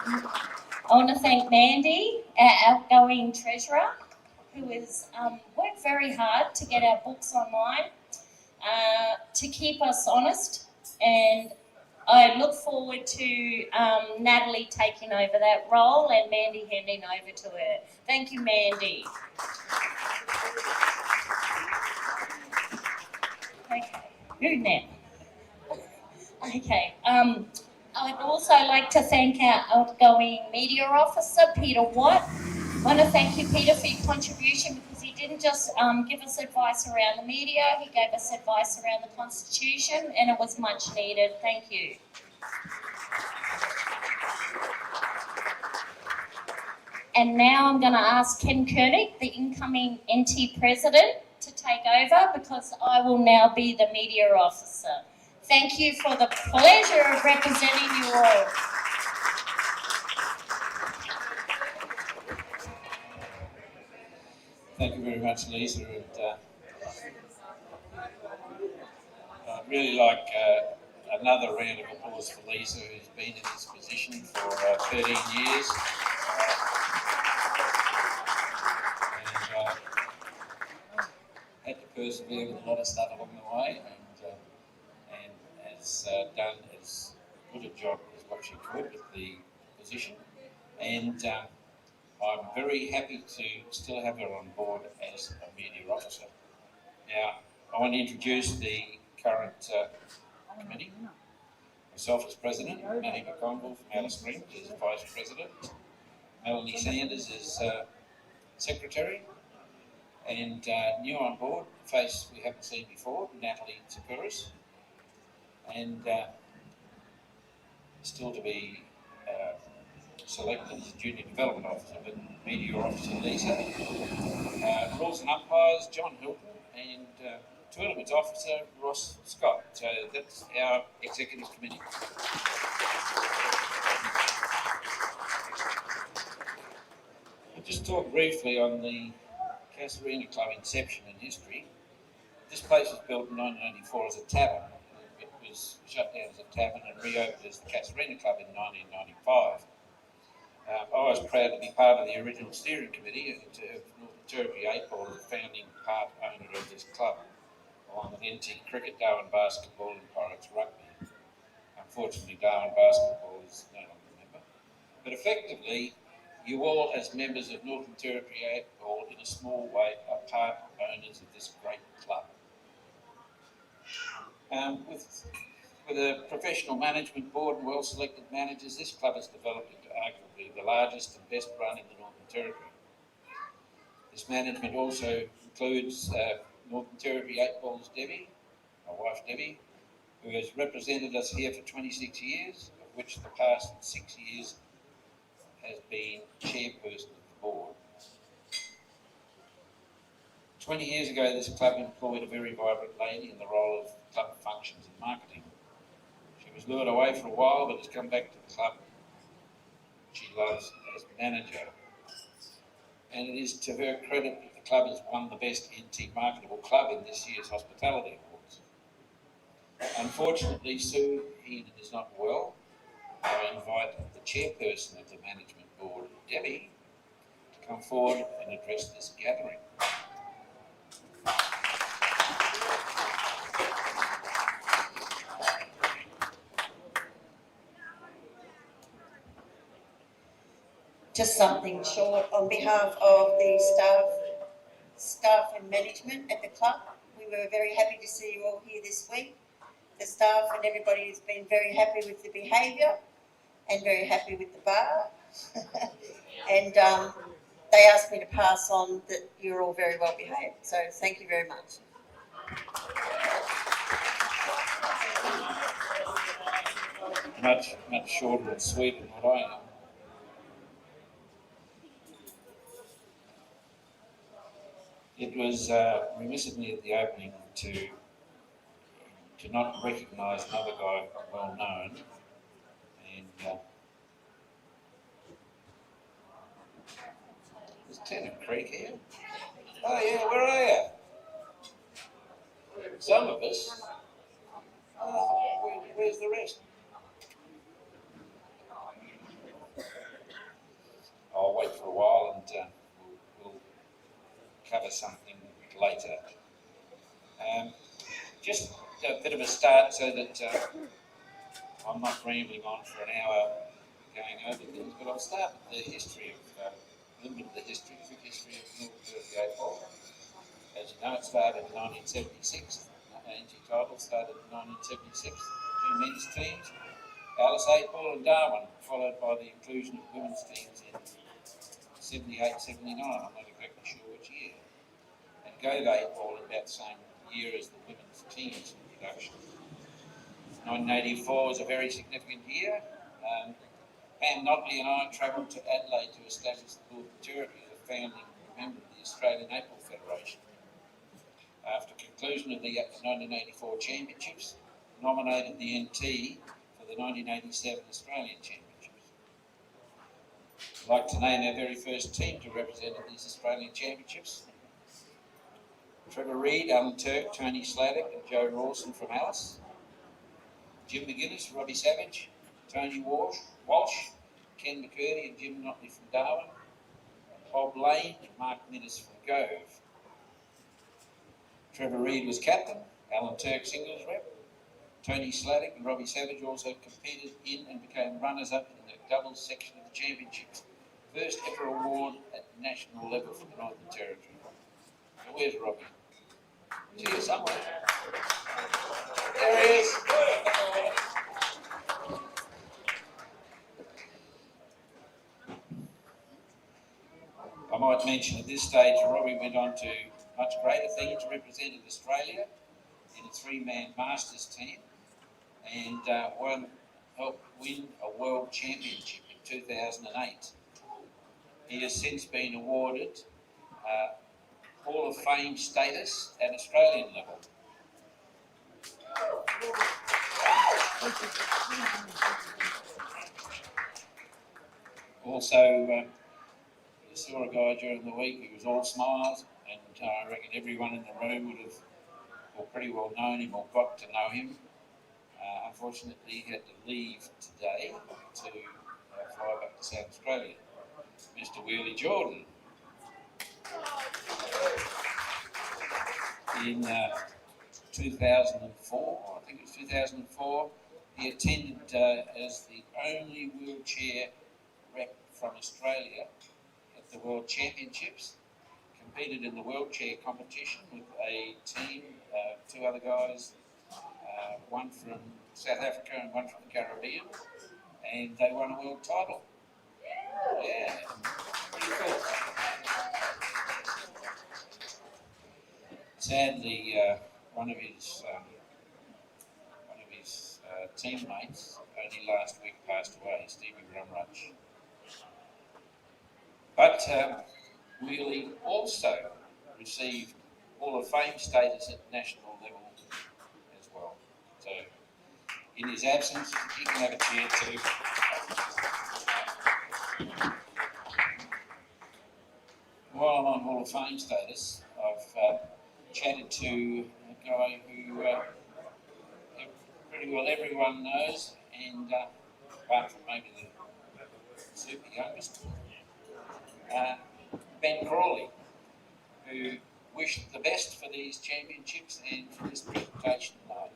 I want to thank Mandy, our outgoing treasurer, who has worked very hard to get our books online, to keep us honest, and I look forward to Natalie taking over that role and Mandy handing over to her. Thank you, Mandy. Okay, who now? Okay. I'd also like to thank our outgoing media officer, Peter Watt. I want to thank you, Peter, for your contribution, because he didn't just give us advice around the media, he gave us advice around the Constitution, and it was much needed. Thank you. And now I'm going to ask Ken Koenig, the incoming NT President, to take over, because I will now be the media officer. Thank you for the pleasure of representing you all. Thank you very much, Lisa. And I'd really like another round of applause for Lisa, who's been in this position for 13 years. And had to persevere with a lot of stuff along the way, and has done as good a job as what she could with the position. And I'm very happy to still have her on board as a media officer. Now, I want to introduce the current committee. Myself as President, Matty McConville from Alice Springs as Vice President, Melanie Sanders as Secretary, and new on board, a face we haven't seen before, Natalie Tsakouras, and still to be selected as a Junior Development Officer, but Media Officer Lisa. Rules and Umpires, John Hilton, and Tournaments Officer Ross Scott. So that's our Executive Committee. I'll just talk briefly on the Casuarina Club inception and history. This place was built in 1994 as a tavern. It was shut down as a tavern and reopened as the Casuarina Club in 1995. I was proud to be part of the original steering committee and to have Northern Territory 8 Ball as the founding part owner of this club, along with NT Cricket, Darwin Basketball and Pirates Rugby. Unfortunately, Darwin Basketball is no longer a member. But effectively, you all as members of Northern Territory 8 Ball in a small way are part owners of this great club. With a professional management board and well-selected managers, this club has developed into arguably the largest and best run in the Northern Territory. This management also includes Northern Territory 8 Ball's Debbie, my wife Debbie, who has represented us here for 26 years, of which the past 6 years has been chairperson of the board. 20 years ago, this club employed a very vibrant lady in the role of club functions and marketing. She was lured away for a while, but has come back to the club she loves as manager. And it is to her credit that the club has won the Best NT Marketable Club in this year's Hospitality Awards. Unfortunately, Sue Heenan is not well. I invite the chairperson of the management board, Debbie, to come forward and address this gathering. Just something short on behalf of the staff and management at the club. We were very happy to see you all here this week. The staff and everybody has been very happy with the behaviour and very happy with the bar. And they asked me to pass on that you're all very well behaved. So thank you very much. Much shorter and sweet than what I am. It was remiss of me at the opening to not recognise another guy well known, and is Tennant Creek here? Oh yeah, where are you? Some of us. Oh, where's the rest? something later. Just a bit of a start so that I'm not rambling on for an hour going over things, but I'll start with the history of, a little bit of the history, quick history of Northern Territory 8 Ball. As you know, it started in 1976. NT title started in 1976. Two men's teams, Alice 8 Ball and Darwin, followed by the inclusion of women's teams in 78, 79. I'm not exactly sure which year. And Go 8 Ball in about the same year as the women's teams introduction. 1984 was a very significant year. Pam Notley and I travelled to Adelaide to establish the Northern Territory as a founding member of the Australian Netball Federation. After conclusion of the 1984 Championships, nominated the NT for the 1987 Australian Championships. I'd like to name our very first team to represent at these Australian Championships. Trevor Reid, Alan Turk, Tony Sladdock and Joe Rawson from Alice. Jim McGuinness, Robbie Savage, Tony Walsh, Ken McCurdy and Jim Notley from Darwin. Bob Lane and Mark Minnis from Gove. Trevor Reid was captain, Alan Turk singles rep. Tony Sladdock and Robbie Savage also competed in and became runners-up in the doubles section of the championships. First ever award at national level for the Northern Territory. Now where's Robbie? Is he here somewhere? There he is. I might mention at this stage, Robbie went on to much greater things, represented Australia in a three-man Masters team and helped win a World Championship in 2008. He has since been awarded Hall of Fame status at Australian level. Also, I saw a guy during the week who was all smiles, and I reckon everyone in the room would have, or pretty well known him or got to know him. Unfortunately, he had to leave today to fly back to South Australia. Mr. Wheelie Jordan. In 2004, I think it was 2004, he attended as the only wheelchair rep from Australia at the World Championships, competed in the wheelchair competition with a team, two other guys, one from South Africa and one from the Caribbean, and they won a world title. Yeah, pretty cool. Sadly, one of his teammates only last week passed away, Stevie Rumrudge. But Wheelie also received Hall of Fame status at national level as well. So, in his absence, he can have a chair too. While I'm on Hall of Fame status, I've chatted to a guy who pretty well everyone knows, and apart from maybe the super youngest, Ben Crawley, who wished the best for these championships and for this presentation tonight.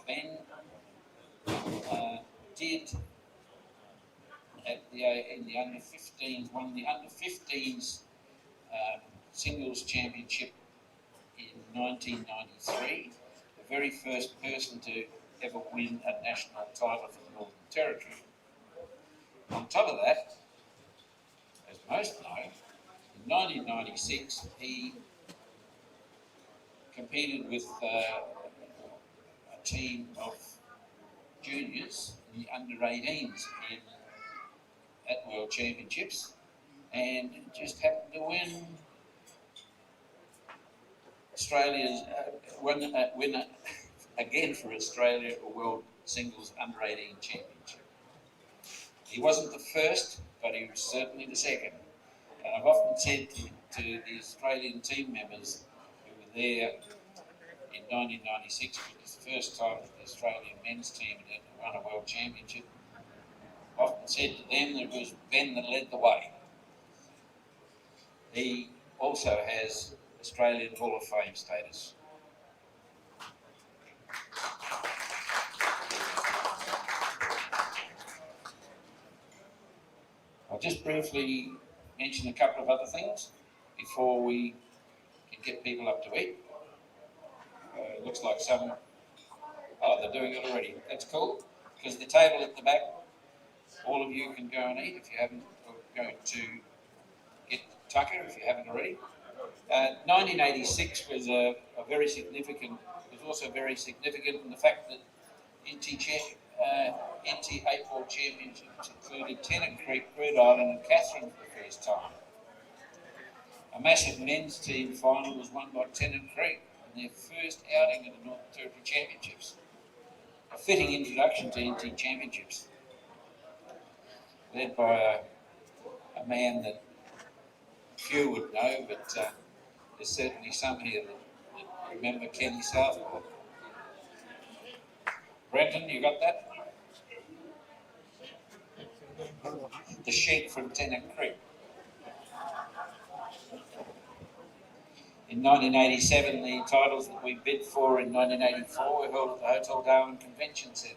Ben did in the under 15s, won the under 15s singles championship in 1993, the very first person to ever win a national title for the Northern Territory. On top of that, as most know, in 1996 he competed with a team of juniors in the under 18s at World Championships, and just happened to win Australia's win again for Australia a World Singles Under 18 Championship. He wasn't the first, but he was certainly the second. And I've often said to the Australian team members who were there in 1996, which was the first time that the Australian men's team had won a World Championship, I've often said to them that it was Ben that led the way. He also has Australian Hall of Fame status. I'll just briefly mention a couple of other things before we can get people up to eat. Looks like some, they're doing it already. That's cool, because the table at the back, all of you can go and eat if you haven't, or go to get tucker if you haven't already. 1986 was a very significant, was also very significant in the fact that NT 8 Ball Championships included Tennant Creek, Bird Island and Katherine for the first time. A massive men's team final was won by Tennant Creek in their first outing at the Northern Territory Championships. A fitting introduction to NT Championships, led by a man that few would know, but there's certainly some here that remember Kenny Southwell. Brenton, you got that? The sheep from Tennant Creek. In 1987, the titles that we bid for in 1984 were held at the Hotel Darwin Convention Centre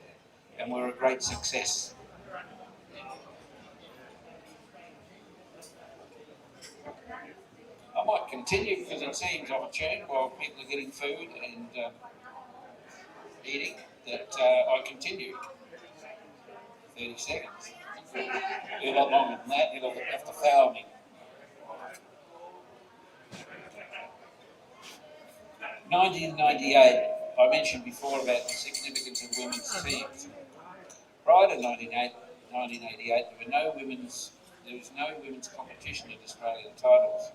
and were a great success. I might continue because it seems opportune while people are getting food and eating that I continue. 30 seconds. Be a lot longer than that, you'll have to foul me. 1998, I mentioned before about the significance of women's teams. Prior to 1988, there was no women's competition at Australian titles.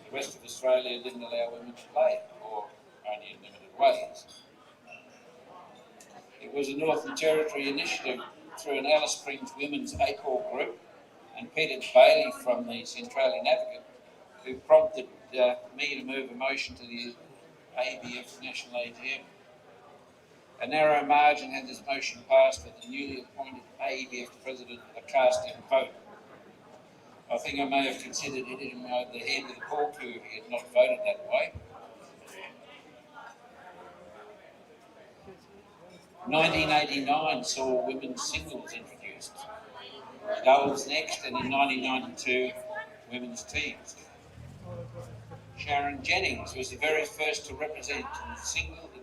The rest of Australia didn't allow women to play, or only in limited ways. It was a Northern Territory initiative through an Alice Springs Women's 8 Ball group and Peter Bailey from the Centralian Advocate who prompted me to move a motion to the ABF National AGM. A narrow margin had this motion passed with the newly appointed ABF President a casting vote. I think I may have considered hitting him over the head with a ball cue if he had not voted that way. 1989 saw women's singles introduced, doubles next, and in 1992, women's teams. Sharon Jennings was the very first to represent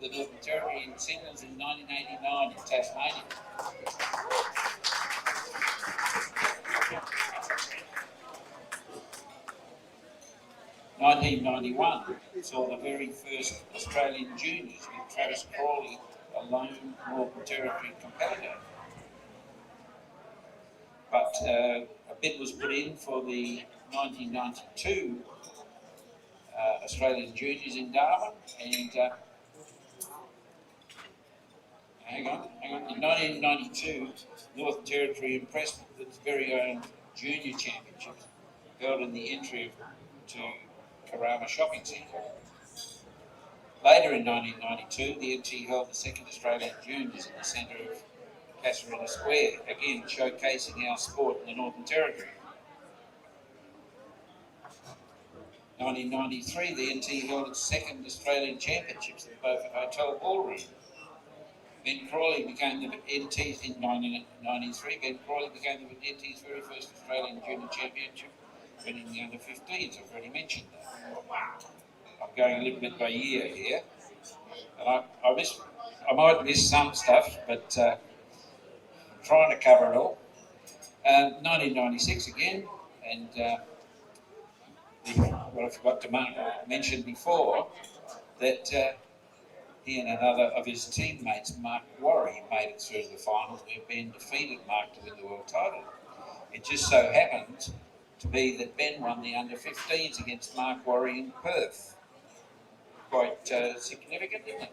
the Northern Territory in singles in 1989 in Tasmania. In 1991 saw the very first Australian juniors with Travis Crawley, a lone Northern Territory competitor. But a bid was put in for the 1992 Australian juniors in Darwin, and hang on. In 1992, Northern Territory impressed with its very own junior championships held in the entry to Karama Shopping Centre. Later in 1992, the NT held the second Australian Juniors in the centre of Casuarina Square, again showcasing our sport in the Northern Territory. 1993, the NT held its second Australian Championships in Beaufort Hotel Ballroom. Ben Crawley became the NT's in 1993. Ben Crawley became the NT's very first Australian Junior Championship, winning the under-15s. I've already mentioned that. I'm going a little bit by year here, and I might miss some stuff, but I'm trying to cover it all. 1996 again, and what I forgot to mention before, that he and another of his teammates, Mark Worry, made it through to the finals, where Ben defeated Mark to win the world title. It just so happened to be that Ben won the under-15s against Mark Worry in Perth. Quite significant, isn't it?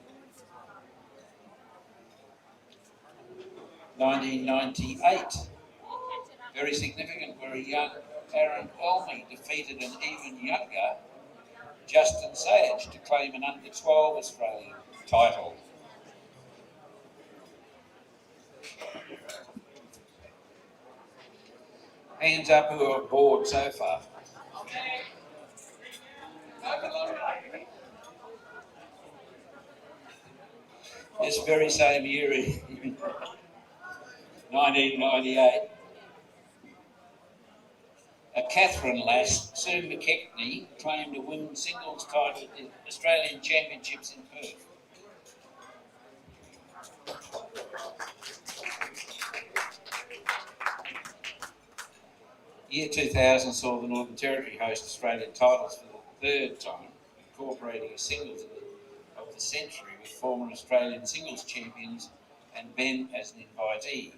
1998, very significant, where a young Aaron Elmy defeated an even younger Justin Sage to claim an under-12 Australian title. Hands up who are bored so far. this very same year in 1998, Catherine lass, Sue McKechnie, claimed a women's singles title at the Australian Championships in Perth. Year 2000 saw the Northern Territory host Australian titles for the third time, incorporating a singles of the century with former Australian singles champions and Ben as an invitee,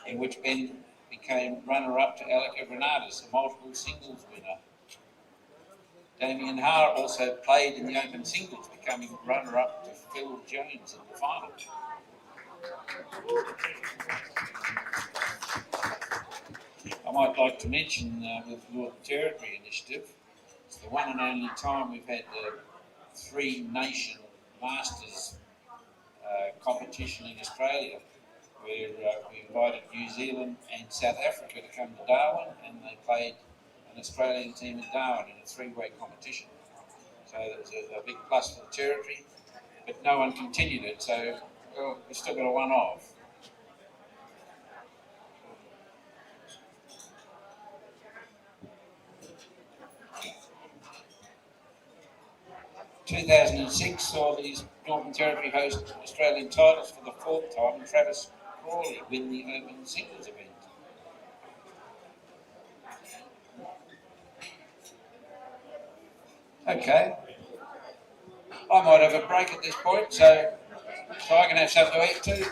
in which Ben became runner-up to Alika Granadas, a multiple singles winner. Damien Haar also played in the open singles, becoming runner-up to Phil Jones in the final. I might like to mention with the Northern Territory Initiative, it's the one and only time we've had the three-nation Masters competition in Australia, where we invited New Zealand and South Africa to come to Darwin, and they played an Australian team in Darwin in a three-way competition. So that was a big plus for the Territory, but no one continued it, so well, we still got a one-off. In 2006 saw these Northern Territory host Australian titles for the fourth time, and Travis Crawley win the open singles event. Okay, I might have a break at this point, so I can have something to eat too.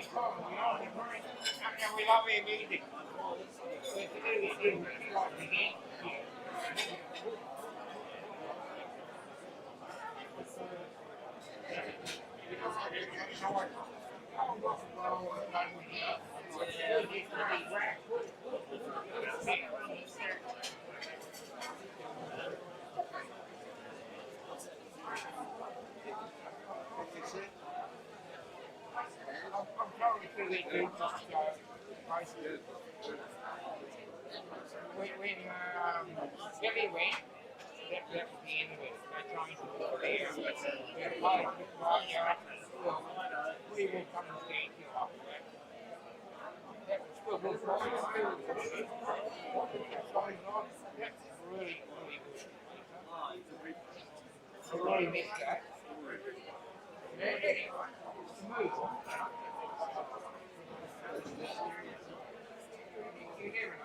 And we love your music. I'm probably feeling good just basically when Billy went, that was the end of it. They're trying to go there. They're part of it, right? Yeah. Well, we will come and stand here after that. That was still good for us. That's really, really good. I really missed that. Yeah. Smooth. You never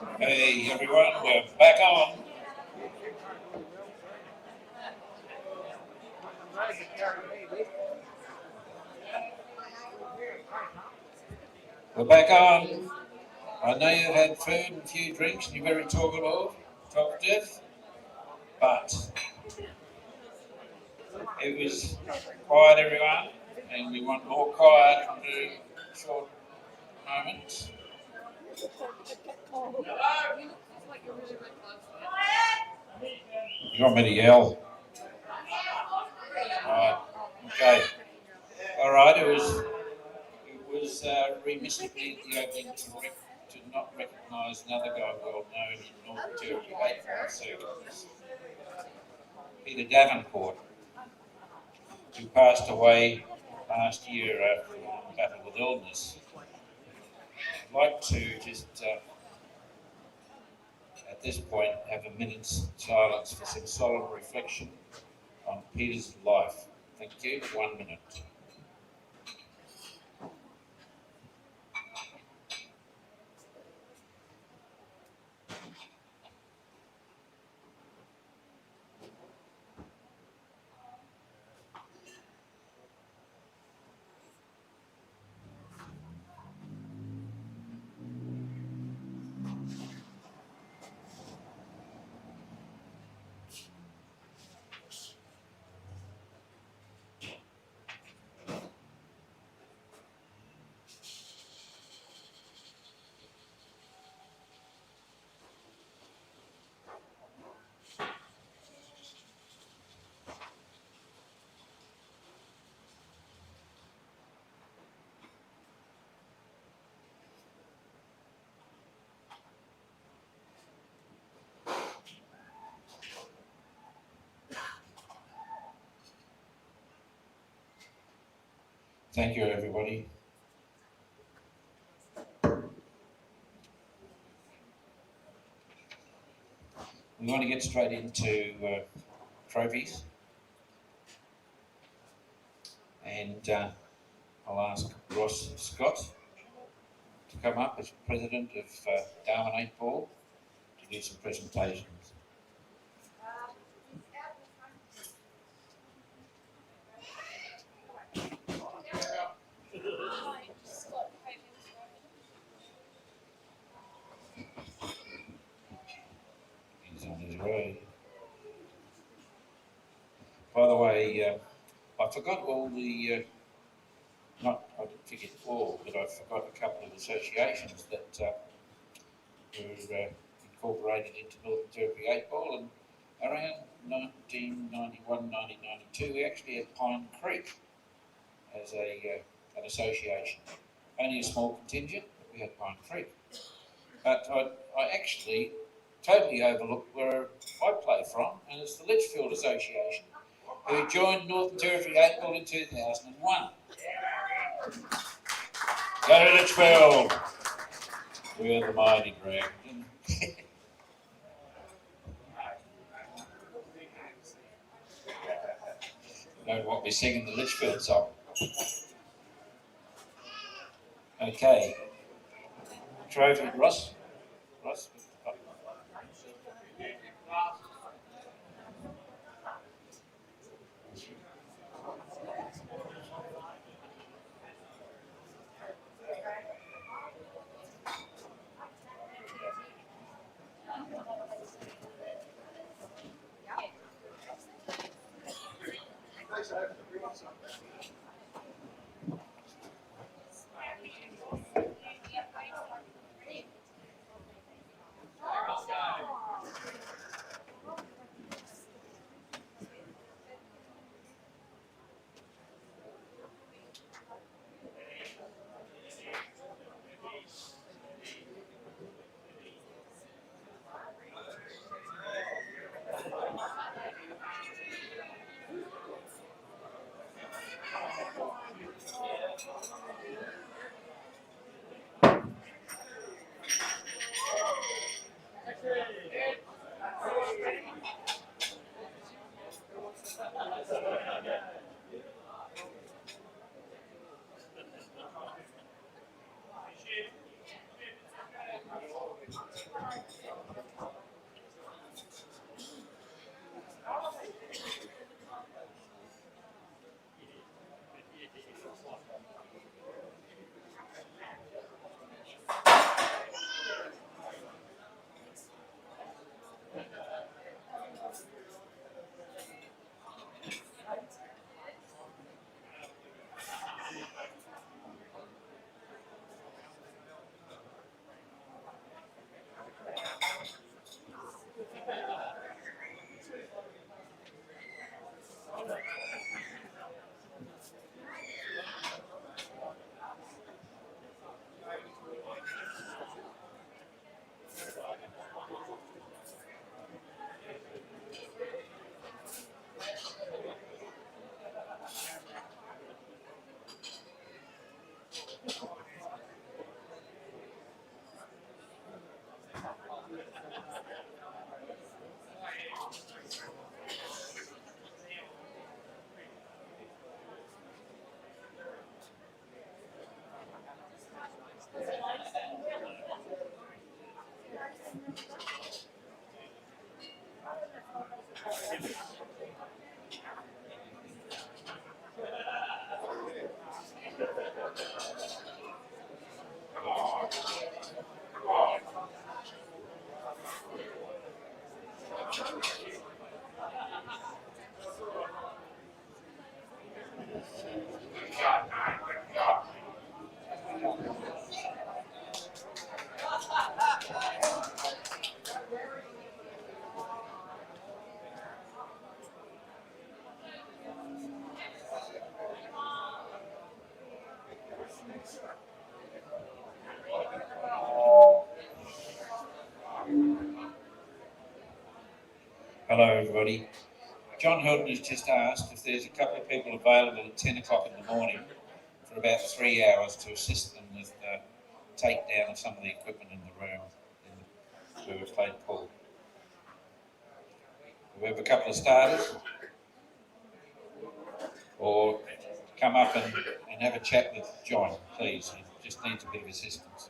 Hey everyone, we're back on. We're back on. I know you've had food and a few drinks and you're very talkative, but it was quiet everyone, and we want more quiet in short moments. You want me to yell? Right. Okay. All right. It was remiss of me at the opening to not recognise another guy well known in Northern Territory baseball circles, Peter Davenport, who passed away last year after a battle with illness. I'd like to just at this point have a minute's silence for some solemn reflection on Peter's life. Thank you. 1 minute. Thank you, everybody. We want to get straight into trophies, and I'll ask Ross Scott to come up as president of Darwin 8 Ball to do some presentations. He's on his way. By the way, I forgot all the, I didn't forget all, but I forgot a couple of associations that were incorporated into Northern Territory 8 Ball, and around 1991, 1992, we actually had Pine Creek as an association. Only a small contingent, but we had Pine Creek. But I actually totally overlooked where I play from, and it's the Litchfield Association, who joined Northern Territory 8 Ball in 2001. Go to Litchfield! We're the mighty dragon. Don't want me singing the Litchfield song. Okay. Trophy, Ross? Ross? Hello everybody. John Hilton has just asked if there's a couple of people available at 10 o'clock in the morning for about 3 hours to assist them with the takedown of some of the equipment in the room where we played pool. We have a couple of starters, or come up and have a chat with John, please. He just needs a bit of assistance.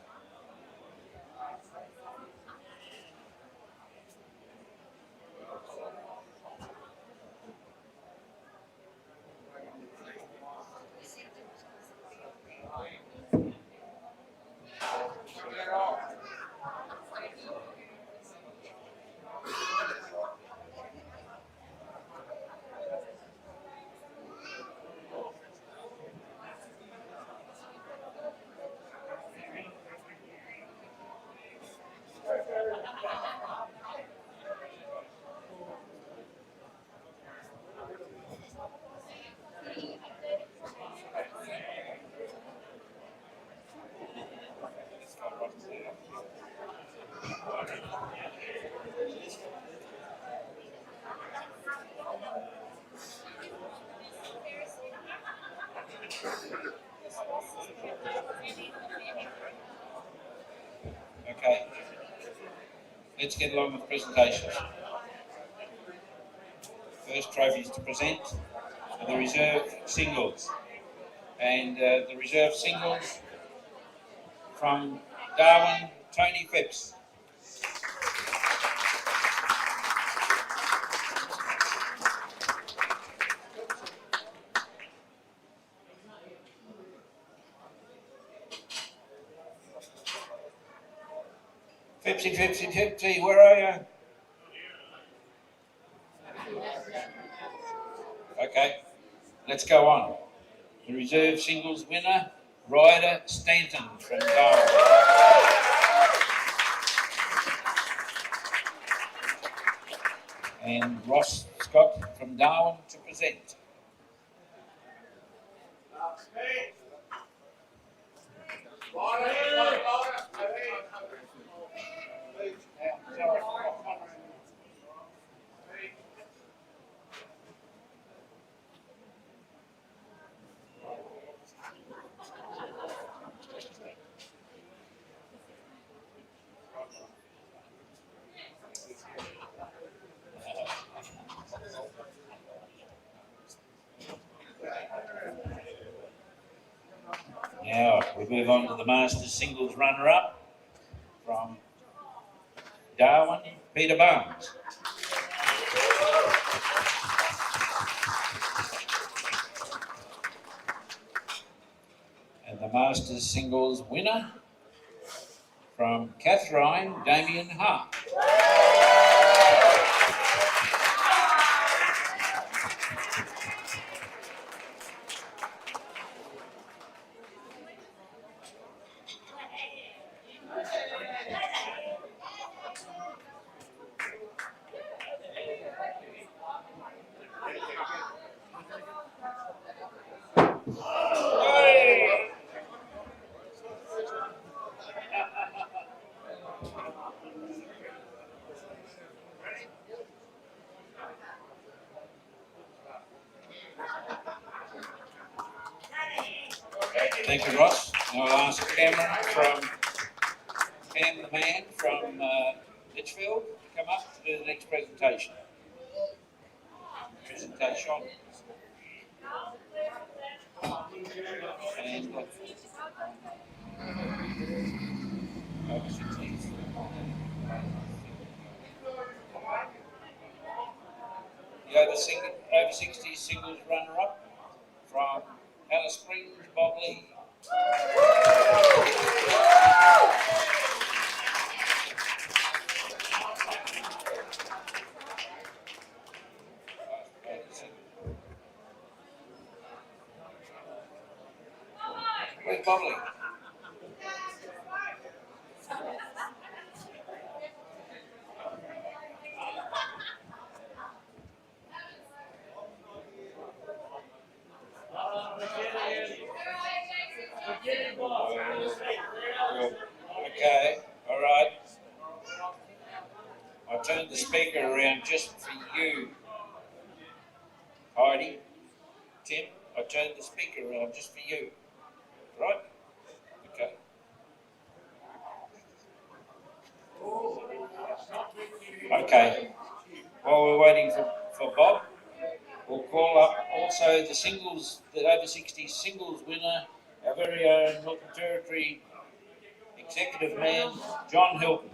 Okay, let's get along with presentations. First trophies to present are the reserve singles. And the reserve singles from Darwin, Tony Phipps. Phipsy, where are you? Okay, let's go on. The reserve singles winner, Ryder Stanton from Darwin. And Ross Scott from Darwin to present. Now we move on to the Masters singles runner-up from Darwin, Peter Barnes. And the Masters singles winner from Catherine, Damien Hart. Thank you, Ross. Now I'll ask Cameron the man from Litchfield to come up to do the next presentation. And the over 60 singles runner-up from Alice Springs, Bob Lee. Where's Bob Lee? Okay, all right. I'll turn the speaker around just for you. Heidi, Tim, I turned the speaker around just for you. Right? Okay. Okay. While we're waiting for Bob, we'll call up also the singles, the over 60 singles winner, our very own Northern Territory executive man, John Hilton.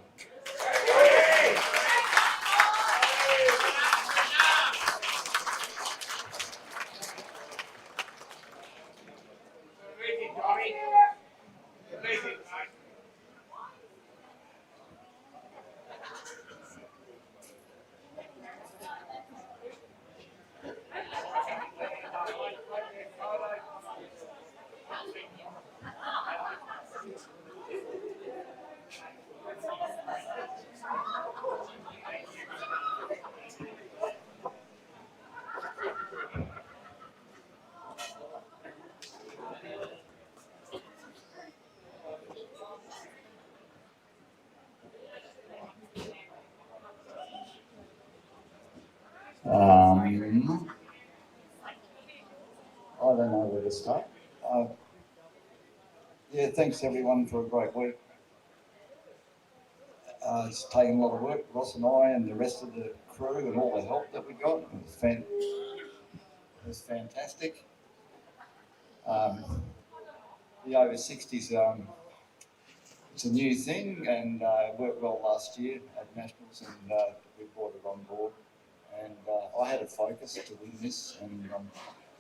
I don't know where to start. Yeah, thanks everyone for a great week. It's taken a lot of work, Ross and I and the rest of the crew and all the help that we got. It was fantastic. The over 60s, it's a new thing and worked well last year at Nationals and we brought it on board. And I had a focus to win this and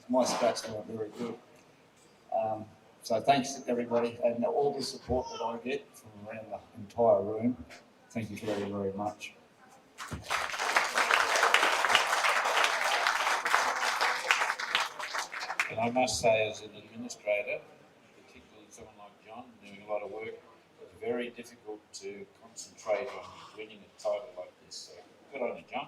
my stats weren't very good. So thanks to everybody and all the support that I get from around the entire room. Thank you very, very much. And I must say, as an administrator, particularly someone like John, doing a lot of work, it's very difficult to concentrate on winning a title like this. So good on you, John.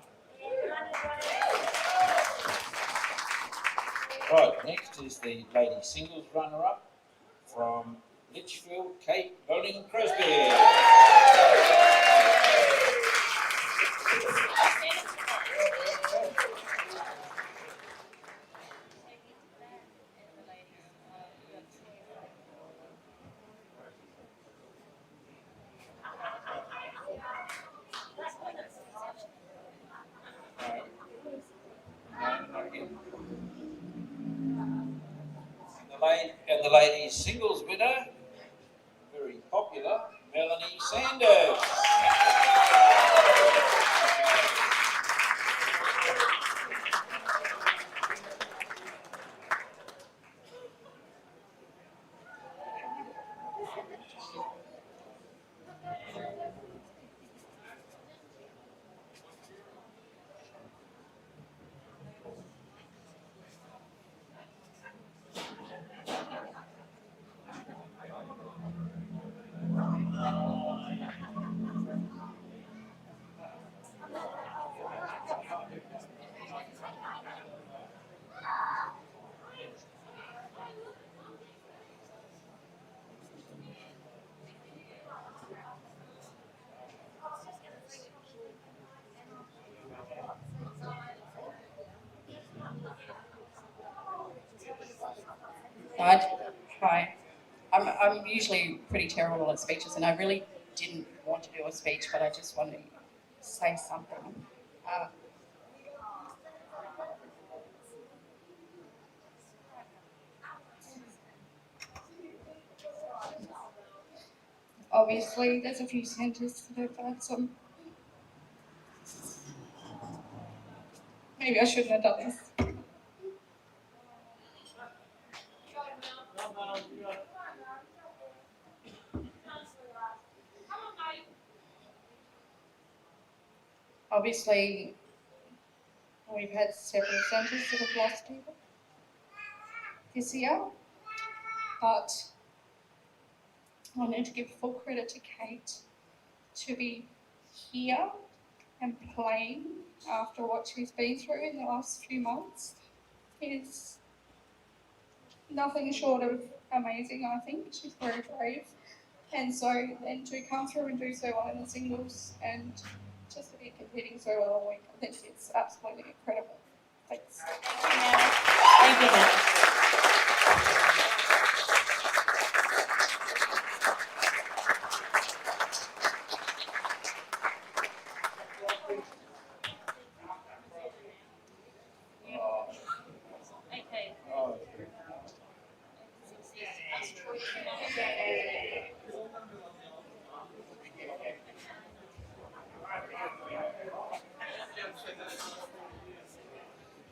Right, next is the lady singles runner-up from Litchfield, Kate Bowling Crosby. And the ladies singles winner, very popular, Melanie Sanders. Hi. I'm usually pretty terrible at speeches, and I really didn't want to do a speech, but I just wanted to say something. Obviously, there's a few centres that have had some. Maybe I shouldn't have done this. Obviously, we've had several centres that have lost people this year, but I need to give full credit to Kate to be here and playing after what she's been through in the last few months is nothing short of amazing, I think. She's very brave. And so then to come through and do so well in the singles and just to be competing so well all week. I think it's absolutely incredible. Thanks. Thank you, Matt. Okay. Oh,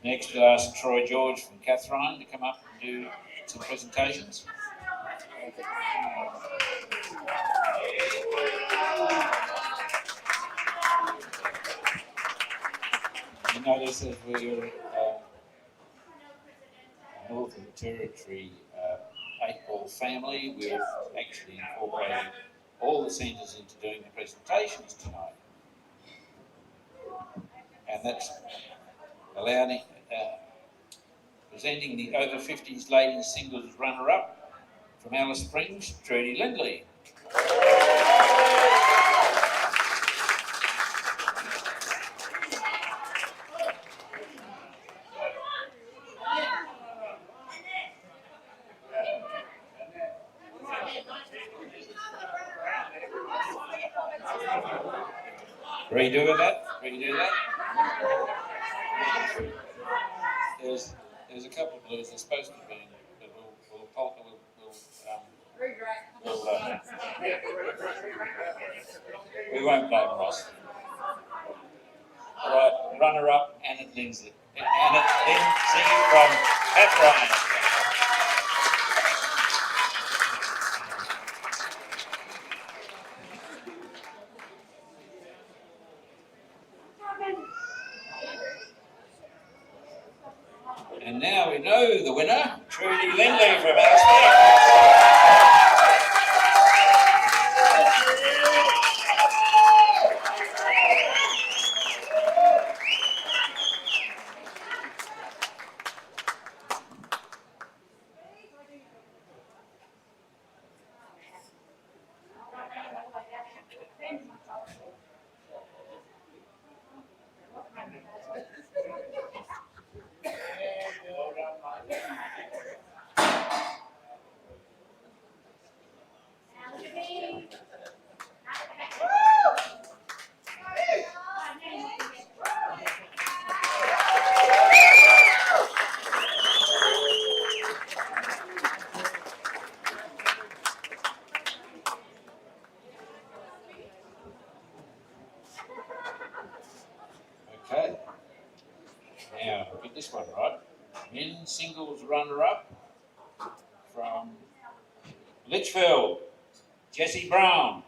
Next, we'll ask Troy George from Catherine to come up and do some presentations. You notice that we're Northern Territory 8-ball family. We've actually incorporated all the centres into doing the presentations tonight. And that's allowing, presenting the over 50s ladies singles runner-up from Alice Springs, Trudy Lindley. Redo that. There's a couple of blues. They're supposed to be, but we won't blame Ross. All right, runner up, Anna Lindsay. Anna Lindsay from Catherine. And now we know the winner, Trudy Lindley from Alice Okay. Now, get this one right. Men's singles runner-up from Litchfield, Jesse Brown.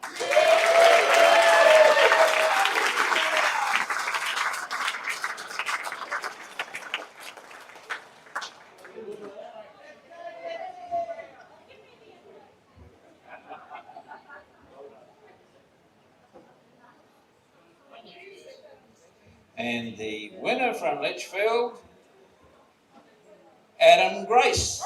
And the winner from Litchfield, Adam Grace.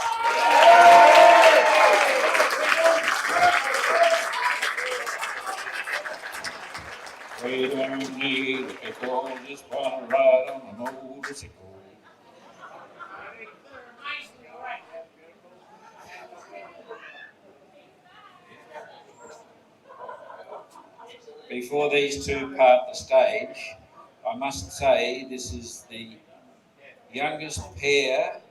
We don't need a pickle, just wanna ride on a motorcycle. Before these two part the stage, I must say this is the youngest pair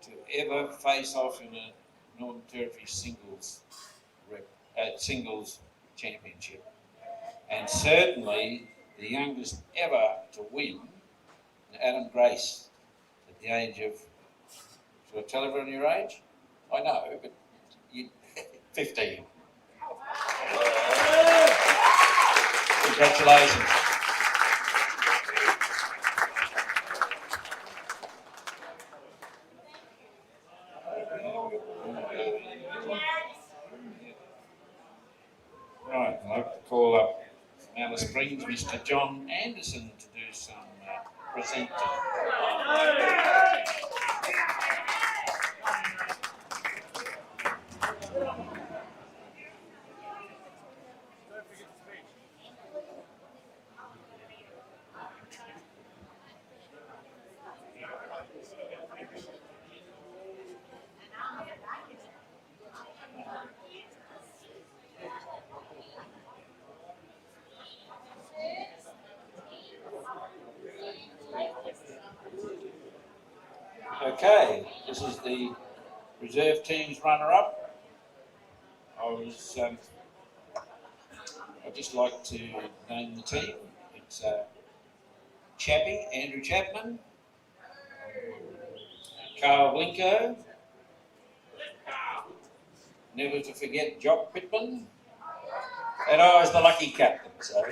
to ever face off in a Northern Territory singles championship, and certainly the youngest ever to win, Adam Grace, at the age of, should I tell everyone your age? I know, but 15. Congratulations. Right, I'd like to call up from Alice Springs, Mr. John Anderson, to do some presenting. the reserve team's runner-up. I'd just like to name the team. It's Chappie, Andrew Chapman, Carl Winko, never to forget Jock Pittman, and I was the lucky captain. So.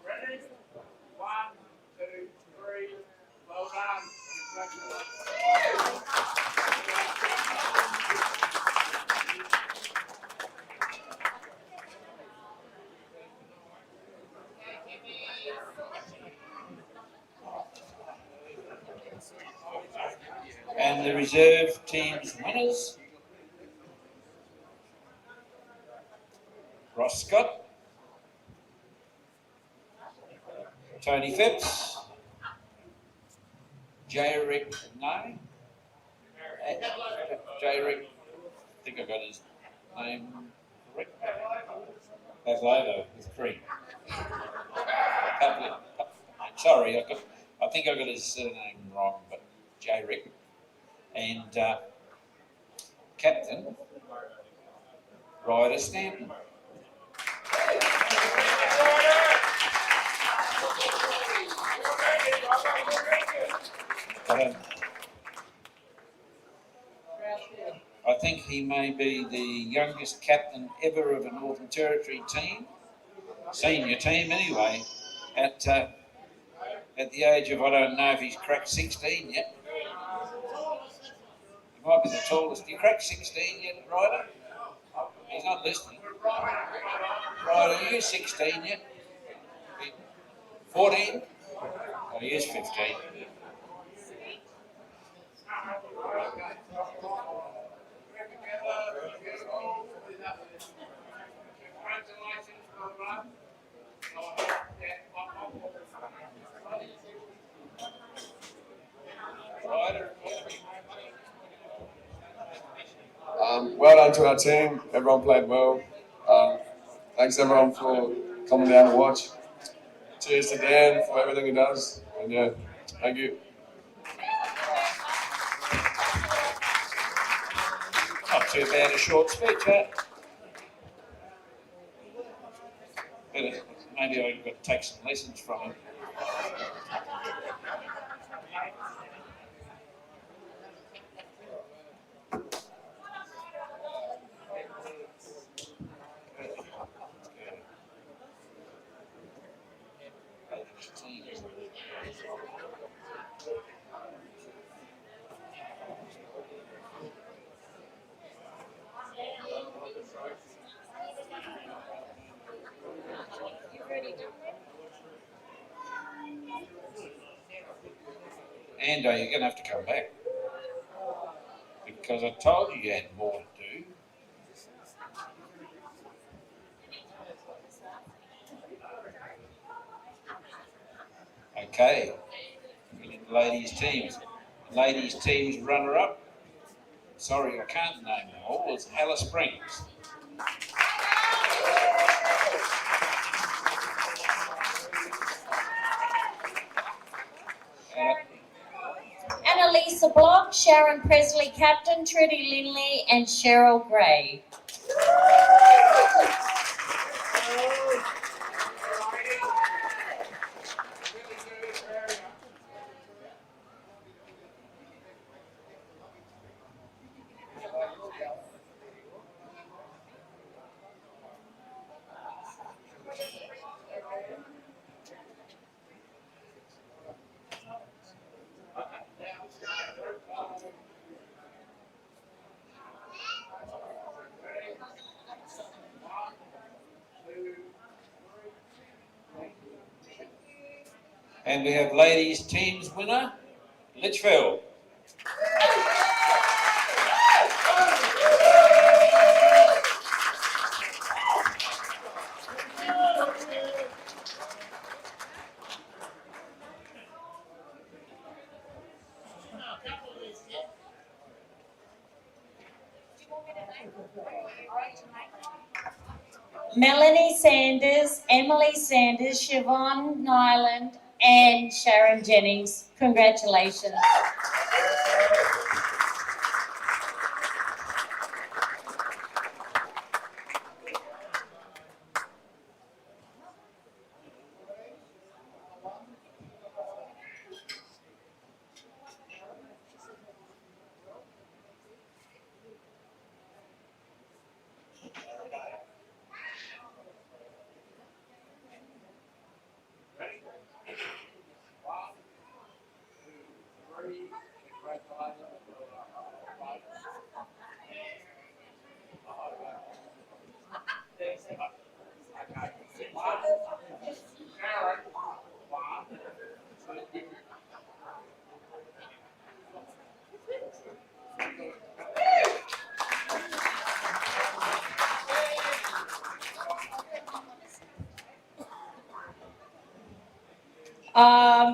Ready? 1, 2, 3. Well done. And the reserve team's winners: Ross Scott, Tony Phipps, J-Rick, J-Rick, I think I got his name correct. Pavlova with cream. Sorry, I think I got his surname wrong, but J-Rick. And captain, Ryder Stanton. I think he may be the youngest captain ever of a Northern Territory team, senior team anyway, at the age of, I don't know if he's cracked 16 yet. He might be the tallest. You cracked 16 yet, Ryder? He's not listening. Ryder, are you 16 yet? 14? Oh, he is 15. Well done to our team. Everyone played well. Thanks everyone for coming down to watch. Cheers to Dan for everything he does. And yeah, thank you. Not too bad a short speech, huh? Maybe I've got to take some lessons from him. Ando, you're going to have to come back because I told you you had more to do. Okay, ladies teams. Ladies teams runner-up. Sorry, I can't name them all. It's Alice Springs. Annalisa Block, Sharon Presley Captain, Trudy Linley and Cheryl Gray. And we have ladies teams winner, Litchfield. Melanie Sanders, Emily Sanders, Siobhan Nyland, and Sharon Jennings. Congratulations.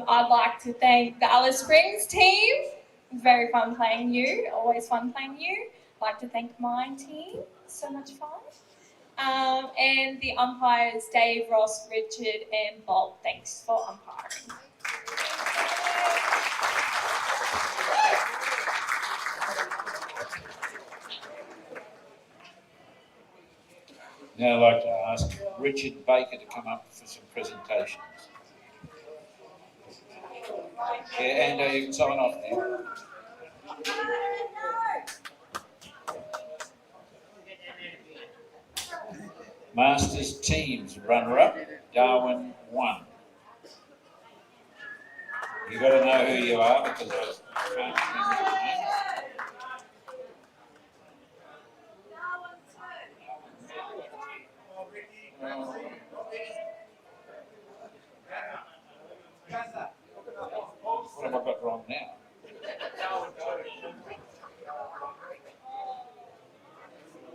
I'd like to thank the Alice Springs team. Very fun playing you. Always fun playing you. I'd like to thank my team. So much fun. And the umpires, Dave, Ross, Richard, and Bolt. Thanks for umpiring. Now I'd like to ask Richard Baker to come up for some presentations. Yeah, and you can sign off now. Masters teams runner-up, Darwin 1. You've got to know who you are because I can't remember your names. What have I got wrong now?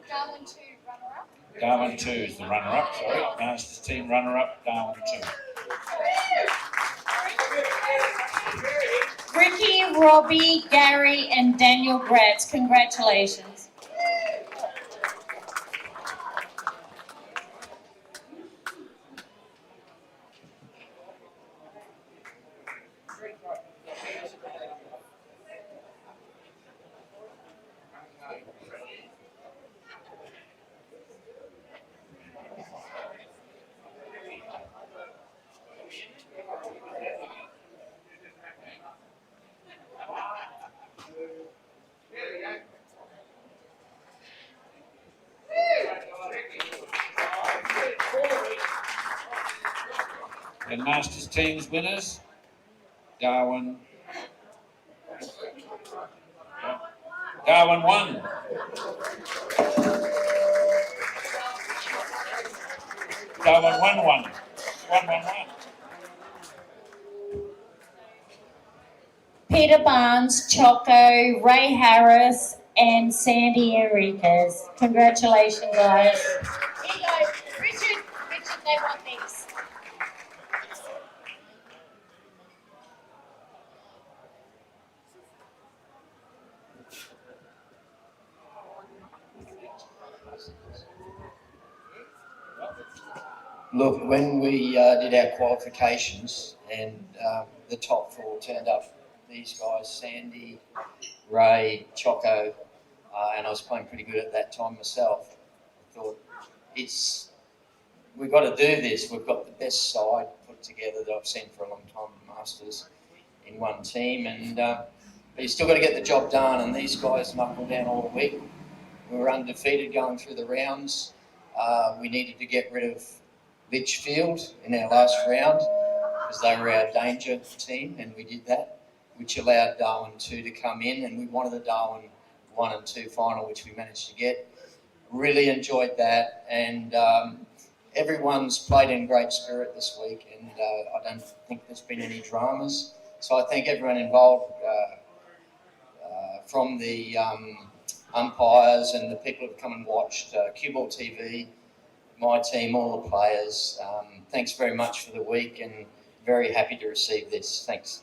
Darwin 2 runner-up. Darwin 2 is the runner-up, sorry. Masters team runner-up, Darwin 2. Ricky, Robbie, Gary, and Daniel Gratz. Congratulations. And Masters teams winners, Darwin 1. Darwin 1-1. 1-1-1. Peter Barnes, Choco, Ray Harris, and Sandy Enriquez. Congratulations, guys. Here you go. Richard, they want these. Look, when we did our qualifications and the top four turned up, these guys, Sandy, Ray, Choco, and I was playing pretty good at that time myself. I thought, we've got to do this. We've got the best side put together that I've seen for a long time in Masters in one team. But you still got to get the job done, and these guys knuckled down all the week. We were undefeated going through the rounds. We needed to get rid of Litchfield in our last round because they were our danger team, and we did that, which allowed Darwin 2 to come in, and we wanted the Darwin 1 and 2 final, which we managed to get. Really enjoyed that, and everyone's played in great spirit this week, and I don't think there's been any dramas. So I thank everyone involved, from the umpires and the people who've come and watched, CueballTV, my team, all the players. Thanks very much for the week, and very happy to receive this. Thanks.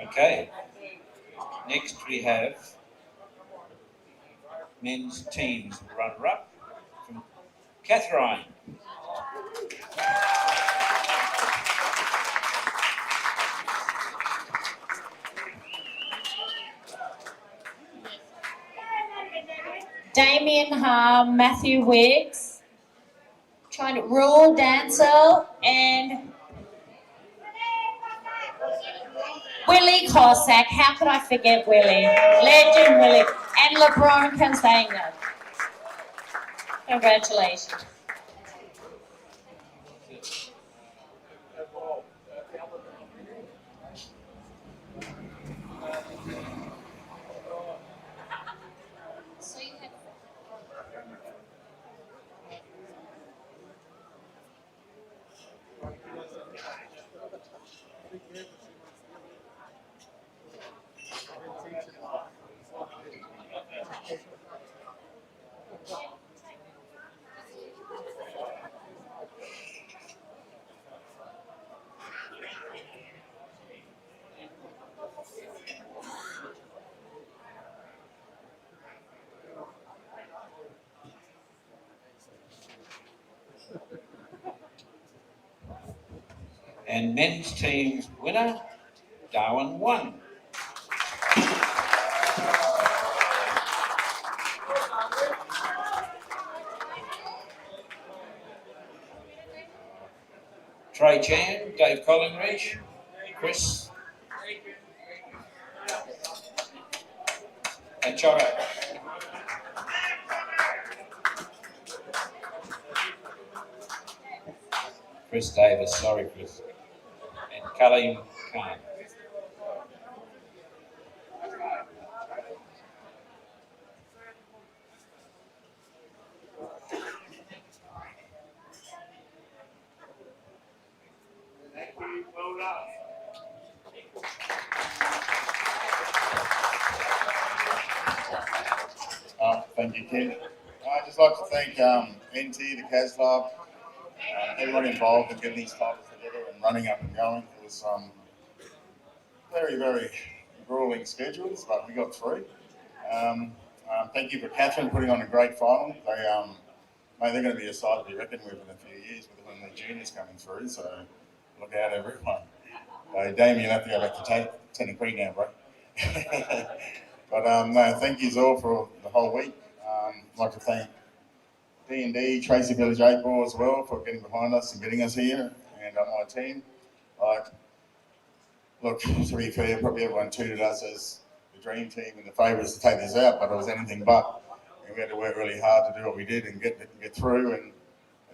Okay. Next we have men's teams runner-up from Catherine. Damien Harm, Matthew Wiggs, Rule Dancel, and Willie Cossack. How could I forget Willie? Legend Willie. And LeBron Canzanga. Congratulations. So you have And men's team's winner, Darwin won. Trey Chan, Dave Collingridge, Chris, and Choco. Chris Davis, sorry Chris, and Kaleem Khan. Thank you, Ken. I'd just like to thank NT, the CAS Club, everyone involved in getting these titles together and running up and going. It was very, very grueling schedules, but we got through. Thank you for Catherine putting on a great final. They're going to be a side to be reckoned with in a few years when the juniors coming through, so look out everyone. Damien, you have to go back to Tennessee now, bro. But no, thank you all for the whole week. I'd like to thank D&D, Tracy Village 8 Ball as well for getting behind us and getting us here, and my team. Look, to be fair, probably everyone treated us as the dream team and the favourites to take this out, but it was anything but. And we had to work really hard to do what we did and get through, and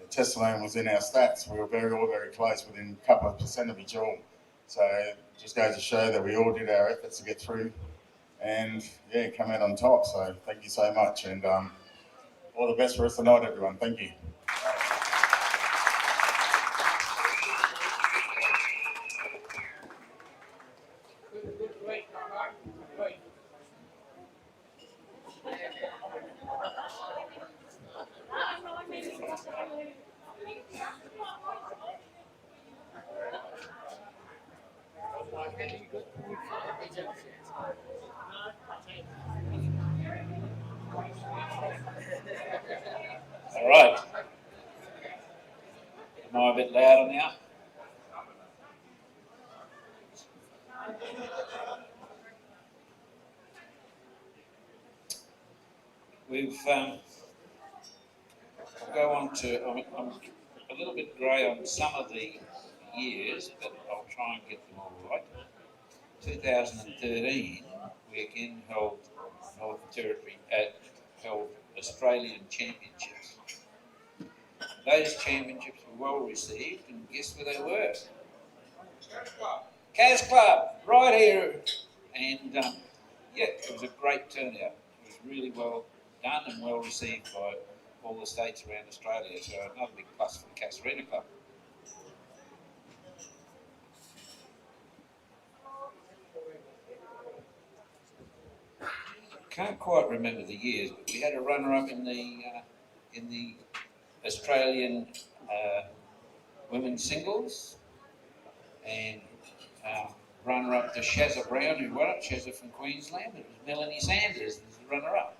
the testimony was in our stats. We were all very close, within a couple of percent of each all. So it just goes to show that we all did our efforts to get through and, yeah, come out on top. So thank you so much, and all the best for us tonight, everyone. Thank you. I a bit louder now? We've, I'll go on to, I'm a little bit grey on some of the years, but I'll try and get them all right. 2013, we again held Northern Territory held Australian Championships. Those championships were well received, and guess where they were? Cas Club, right here. And yeah, it was a great turnout. It was really well done and well received by all the states around Australia. So another big plus for the Cas Arena Club. Can't quite remember the years, but we had a runner-up in the Australian women's singles, and runner-up to Shazza Brown, who won it. Shazza from Queensland. It was Melanie Sanders as the runner-up.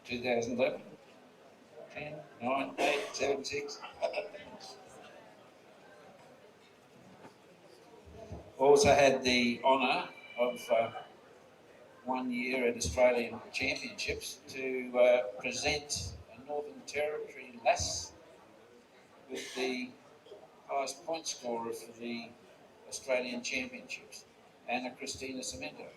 2011, 10, 9, 8, 7, 6. Also had the honour of 1 year at Australian Championships to present a Northern Territory lass with the highest point scorer for the Australian Championships, Anna Christina Cemento.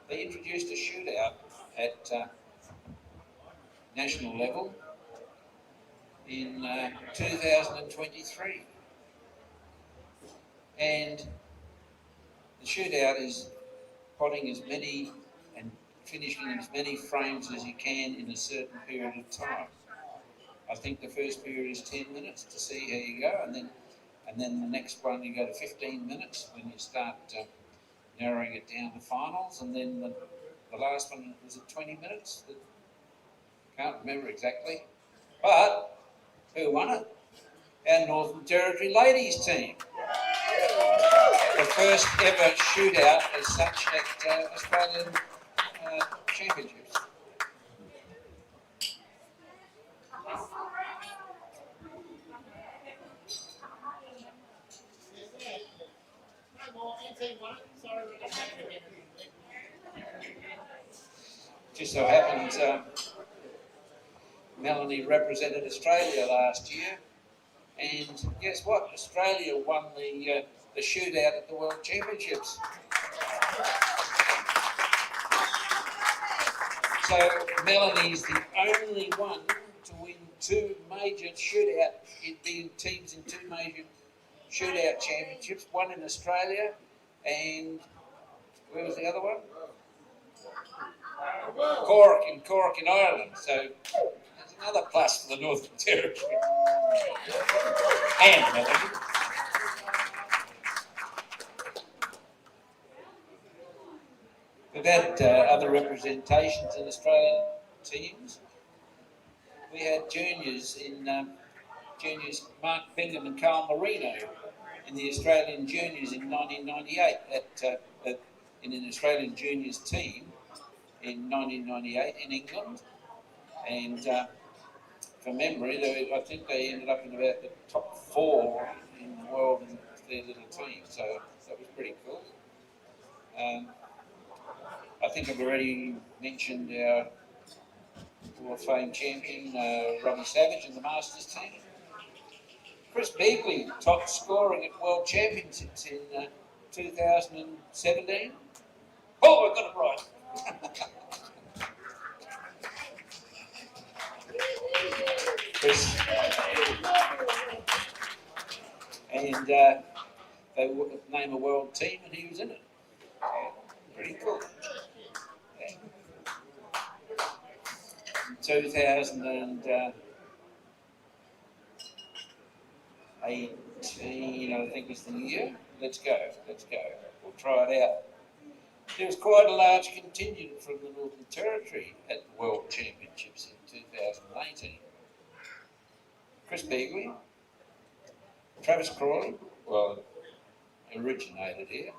They introduced a shootout at national level in 2023, and the shootout is potting as many and finishing as many frames as you can in a certain period of time. I think the first period is 10 minutes to see how you go, and then the next one you go to 15 minutes when you start narrowing it down to finals, and then the last one was at 20 minutes. Can't remember exactly, but who won it? Our Northern Territory ladies team. The first ever shootout as such at Australian Championships. Just so happens Melanie represented Australia last year, and guess what? Australia won the shootout at the World Championships. So Melanie's the only one to win two major teams in two major shootout championships, one in Australia and where was the other one? Cork in Ireland. So there's another plus for the Northern Territory. And Melanie. We've had other representations in Australian teams. We had juniors Mark Bingham and Carl Marino in the Australian juniors in 1998 in an Australian juniors team in 1998 in England, and from memory, I think they ended up in about the top 4 in the world in their little team, so that was pretty cool. I think I've already mentioned our Hall of Fame champion, Robbie Savage, and the Masters team. Chris Beagley, top scoring at World Championships in 2017. Oh, I got it right. Chris. And they would name a world team, and he was in it. So, pretty cool. Yeah. 2018, I think was the year. Let's go. We'll try it out. There was quite a large contingent from the Northern Territory at the World Championships in 2018. Chris Begley, Travis Crawley, well, originated here,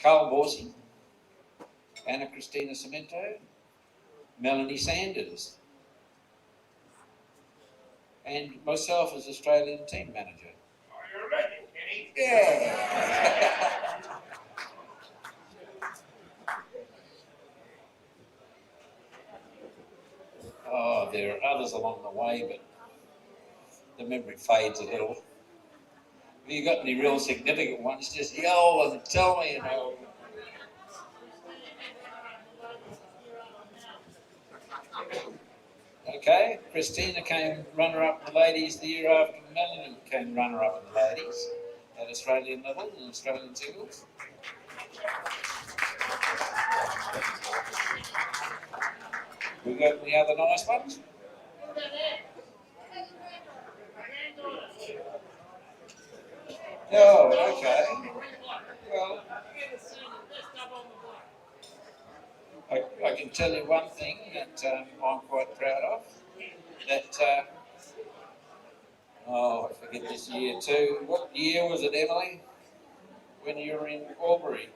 Carl Borsey, Anna Christina Cemento, Melanie Sanders, and myself as Australian team manager. You're ready, Kenny. Yeah. Oh, there are others along the way, but the memory fades a little. Have you got any real significant ones? Just yell and tell me, you know. Okay, Christina came runner-up in the ladies the year after Melanie came runner-up in the ladies at Australian level in Australian singles. We got any other nice ones? Oh, okay. Well, I can tell you one thing that I'm quite proud of. That, I forget this year too. What year was it, Emily? When you were in Albury?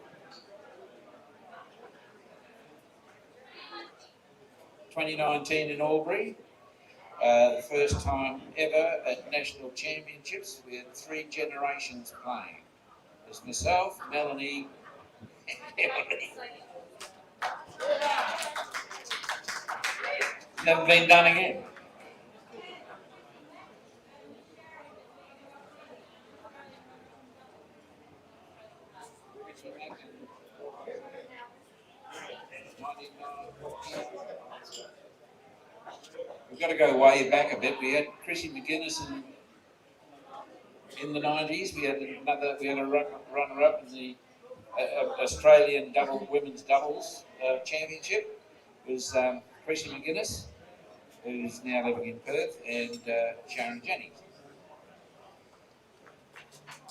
2019 in Albury. The first time ever at national championships. We had 3 generations playing. It was myself, Melanie, and Emily. Never been done again. We've got to go way back a bit. We had Chrissy McGuinness in the 90s. We had a runner-up in the Australian women's doubles championship. It was Chrissy McGuinness, who's now living in Perth, and Sharon Jennings.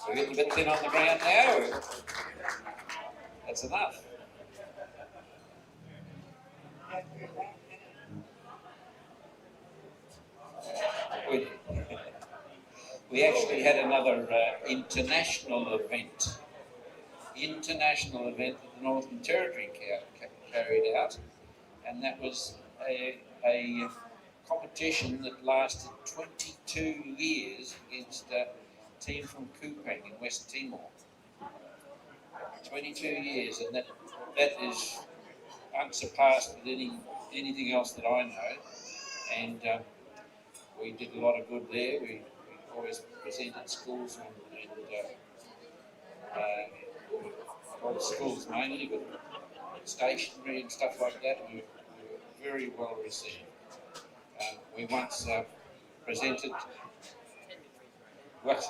We're getting a bit thin on the ground now. That's enough. We actually had another international event that the Northern Territory carried out, and that was a competition that lasted 22 years against a team from Kupang in West Timor. 22 years, and that is unsurpassed with anything else that I know, and we did a lot of good there. We always presented schools and schools mainly with stationery and stuff like that. We were very well received. We once presented. Well,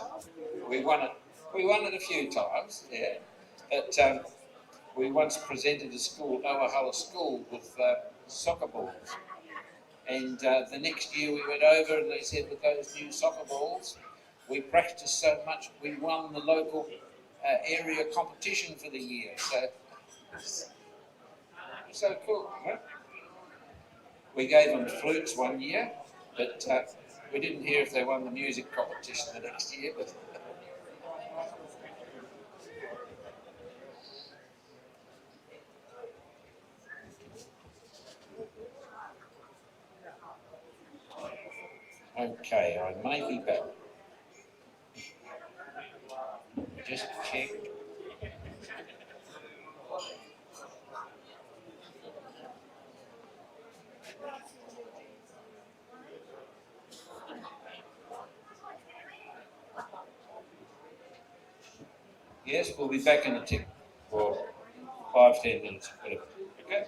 we won it a few times, yeah. But we once presented a school, Owahala School, with soccer balls. And the next year we went over and they said, with those new soccer balls, we practiced so much we won the local area competition for the year. So cool, huh? We gave them flutes one year, but we didn't hear if they won the music competition the next year. But okay, I may be back. Just check. Yes, we'll be back in a tick for 5-10 minutes, whatever. Okay?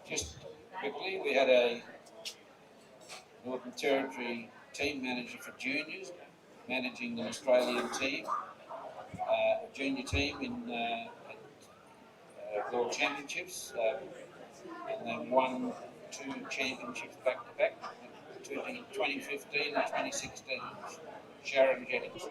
just quickly, we had a Northern Territory team manager for juniors, managing an Australian team, a junior team in World Championships, and they won 2 championships back to back, 2015 and 2016. Sharon Jennings.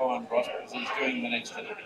find Ross because he's doing the next little bit.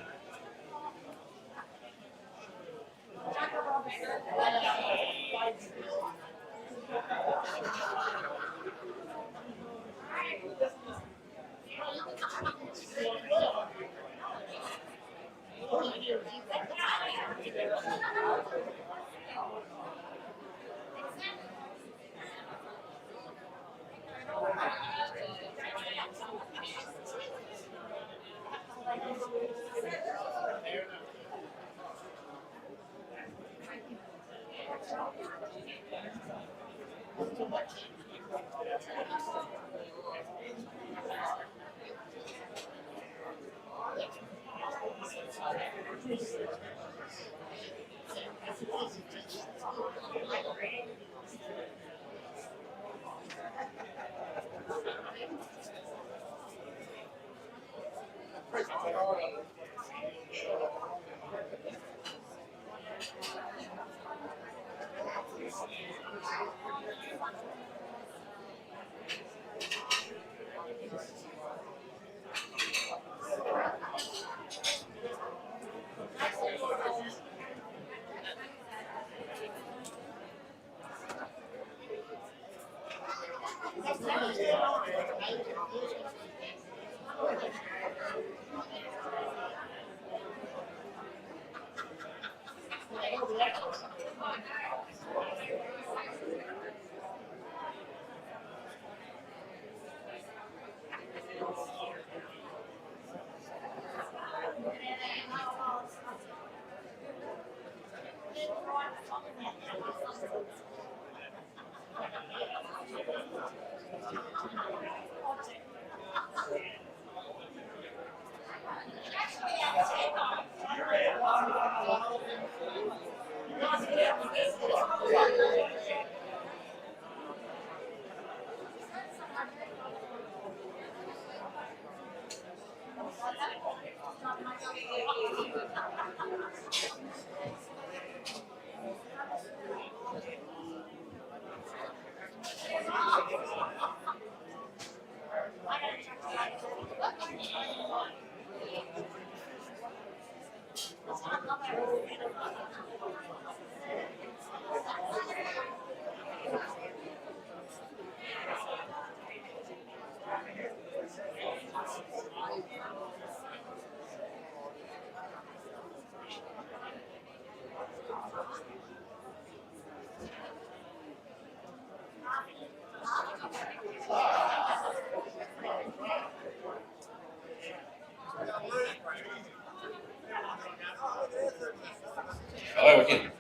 Hello again.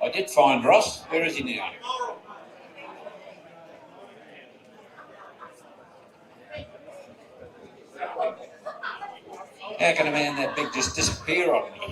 I did find Ross. Where is he now? How can a man that big just disappear on me?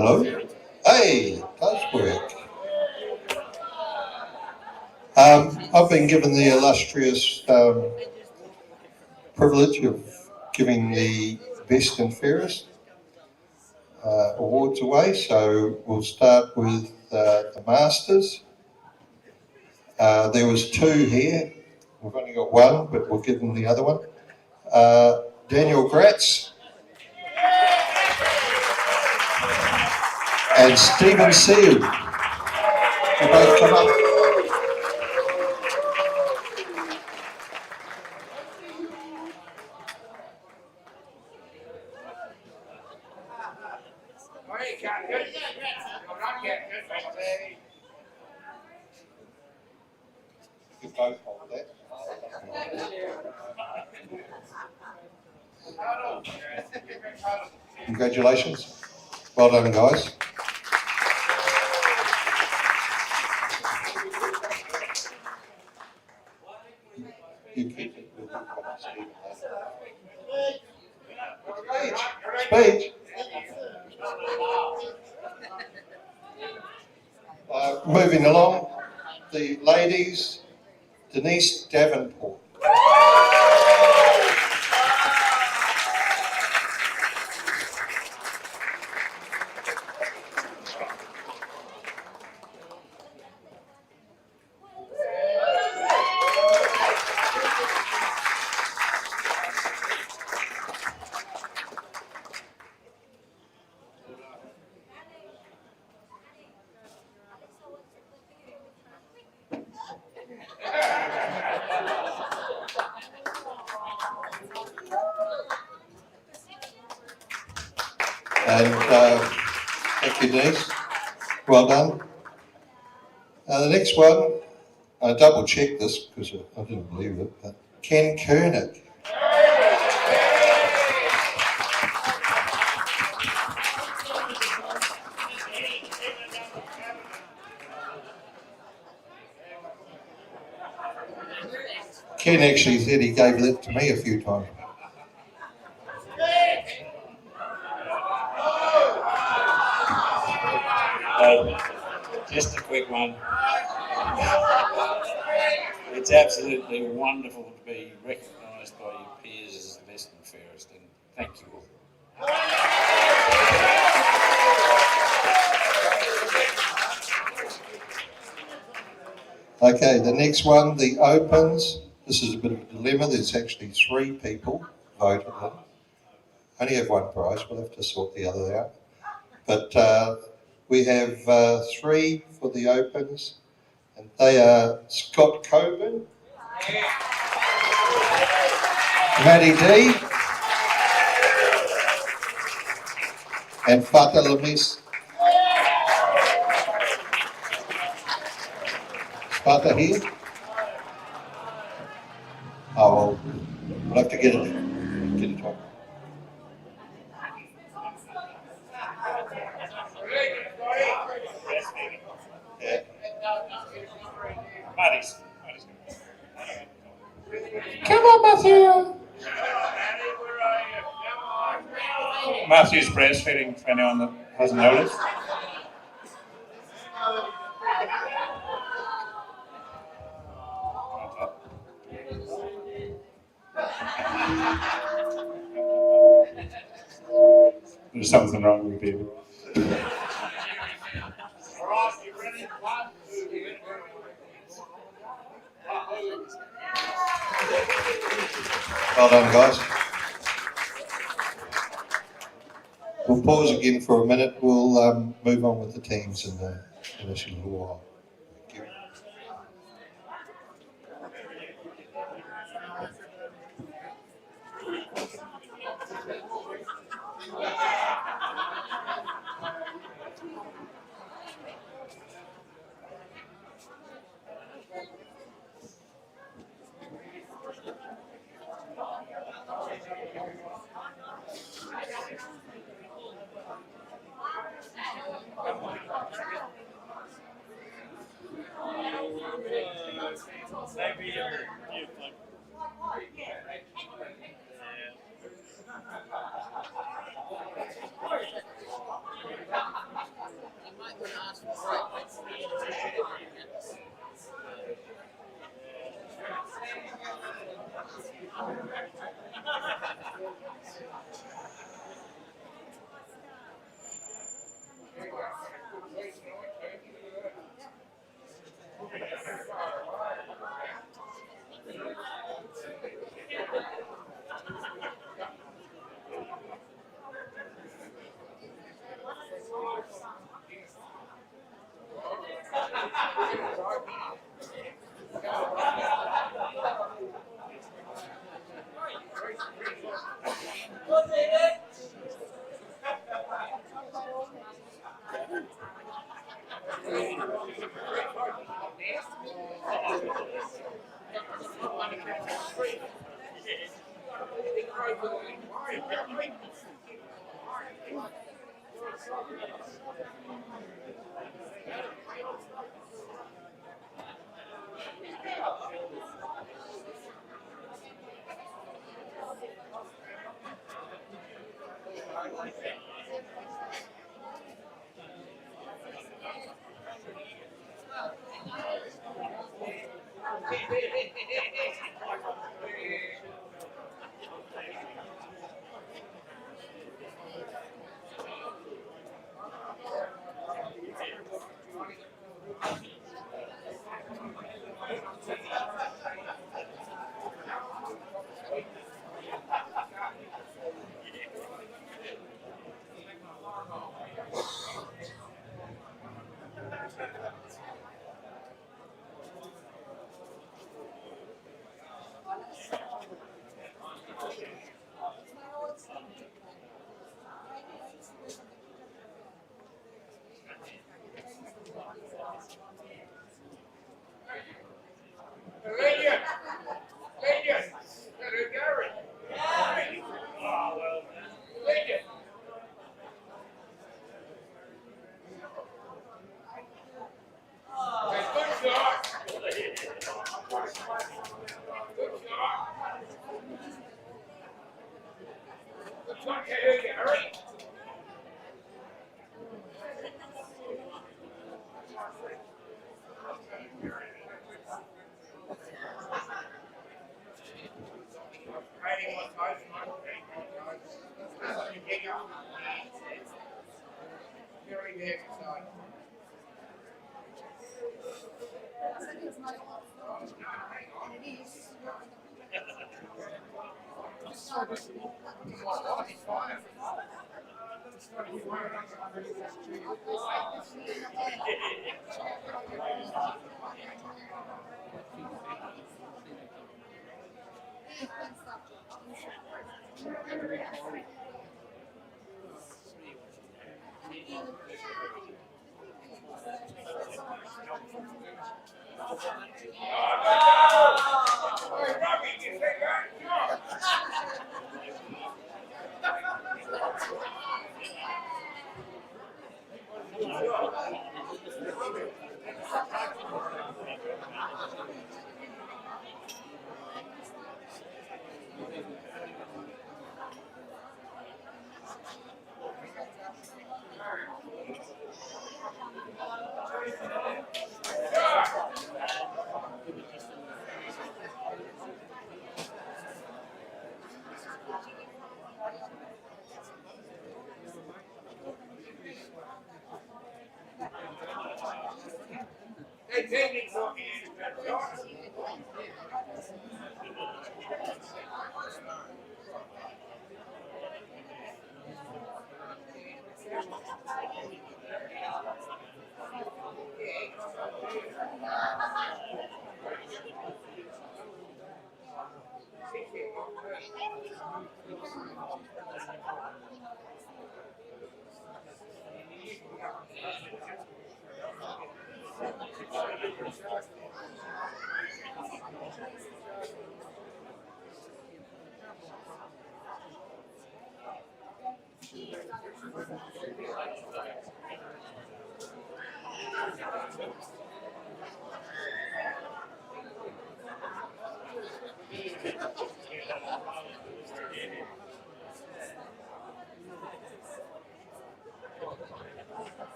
Hello. Hey, it does work. I've been given the illustrious privilege of giving the best and fairest awards away. So we'll start with the Masters. There was two here. We've only got one, but we'll give them the other one. Daniel Gratz and Stephen Seal. You both come up. You both hold that. Congratulations. Well done, guys. You keep it. Speech. Moving along, the ladies, Denise Davenport. And thank you, Denise. Well done. The next one, I double checked this because I didn't believe it, but Ken Koenig. Ken actually said he gave that to me a few times. Just a quick one. It's absolutely wonderful to be recognised by your peers as the best and fairest, and thank you all. Okay, the next one, the Opens. This is a bit of a dilemma. There's actually 3 people voted in. Only have one prize. We'll have to sort the other out. But we have 3 for the Opens, and they are Scott Coburn, Matty D, and Fata Lamis. Fata here? Oh, well, we'll have to get it on. Yeah. Marty's. Come on, Matthew. Matthew's breastfeeding, for anyone that hasn't noticed. There's something wrong with the baby. Well done, guys. We'll pause again for a minute. We'll move on with the teams in a little while. Thank you.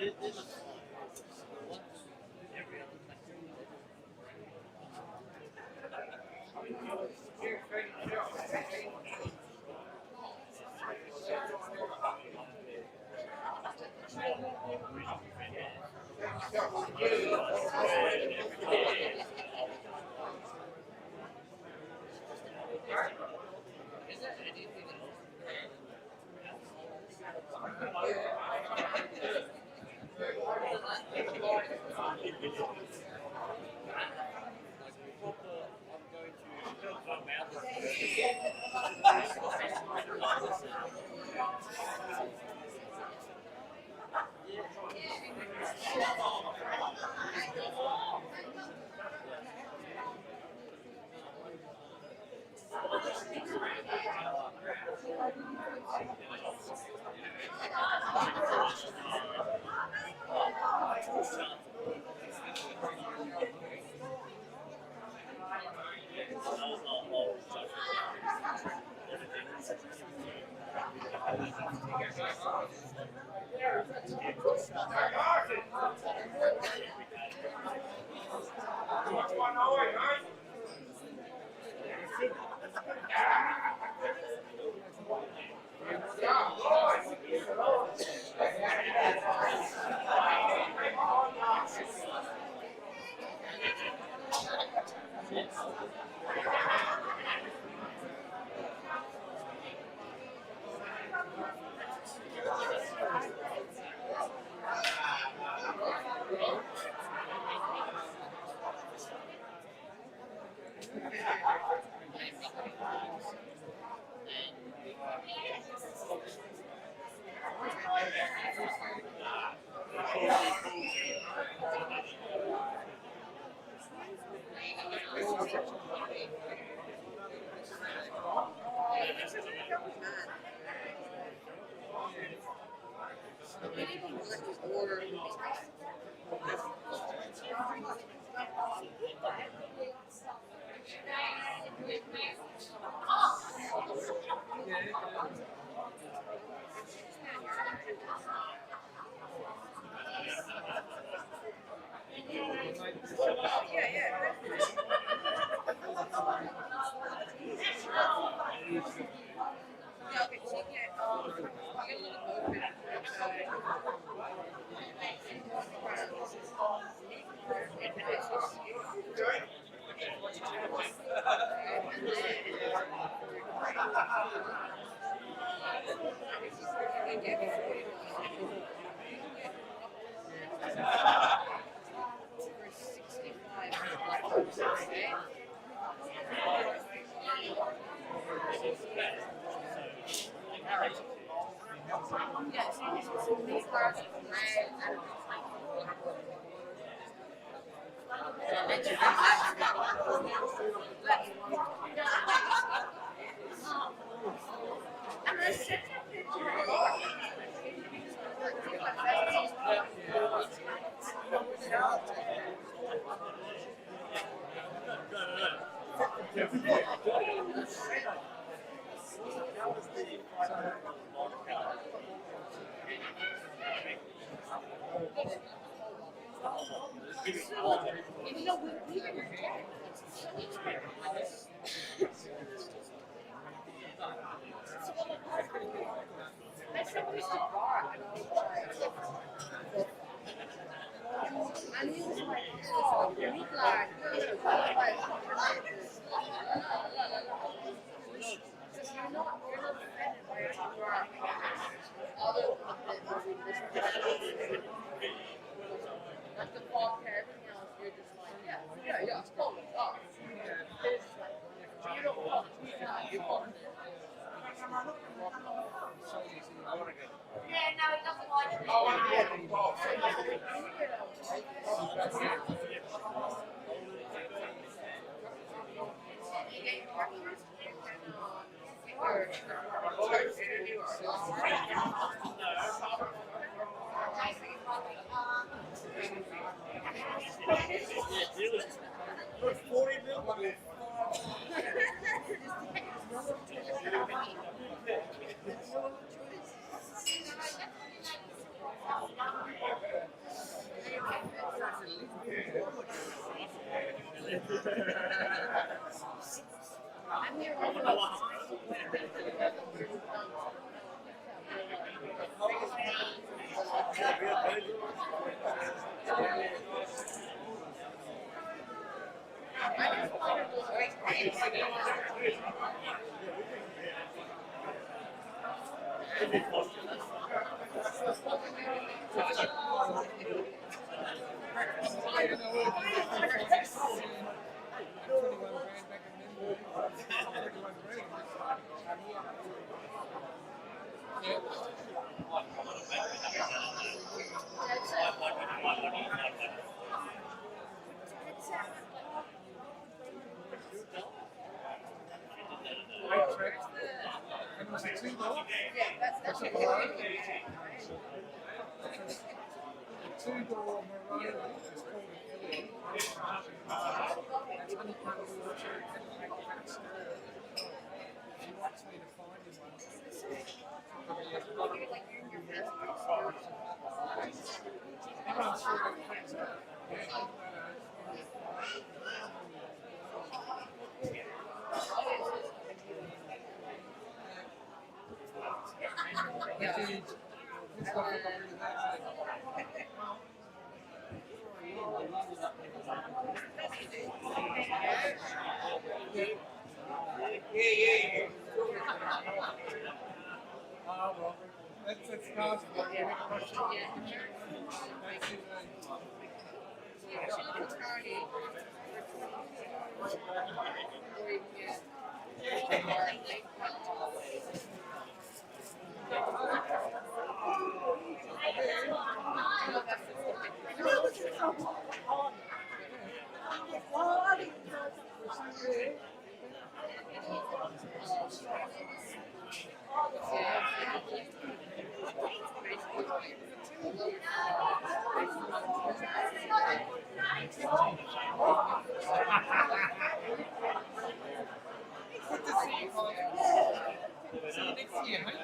This two-door Maroni. It's called an Ellie. That's honeycomb orchard and Max. She wants me to find him one. Probably has got it. Everyone's sort of friends up. Yeah. It's got really yeah. Oh, well, that's nice. Good to see you, Colin. See you next year, mate.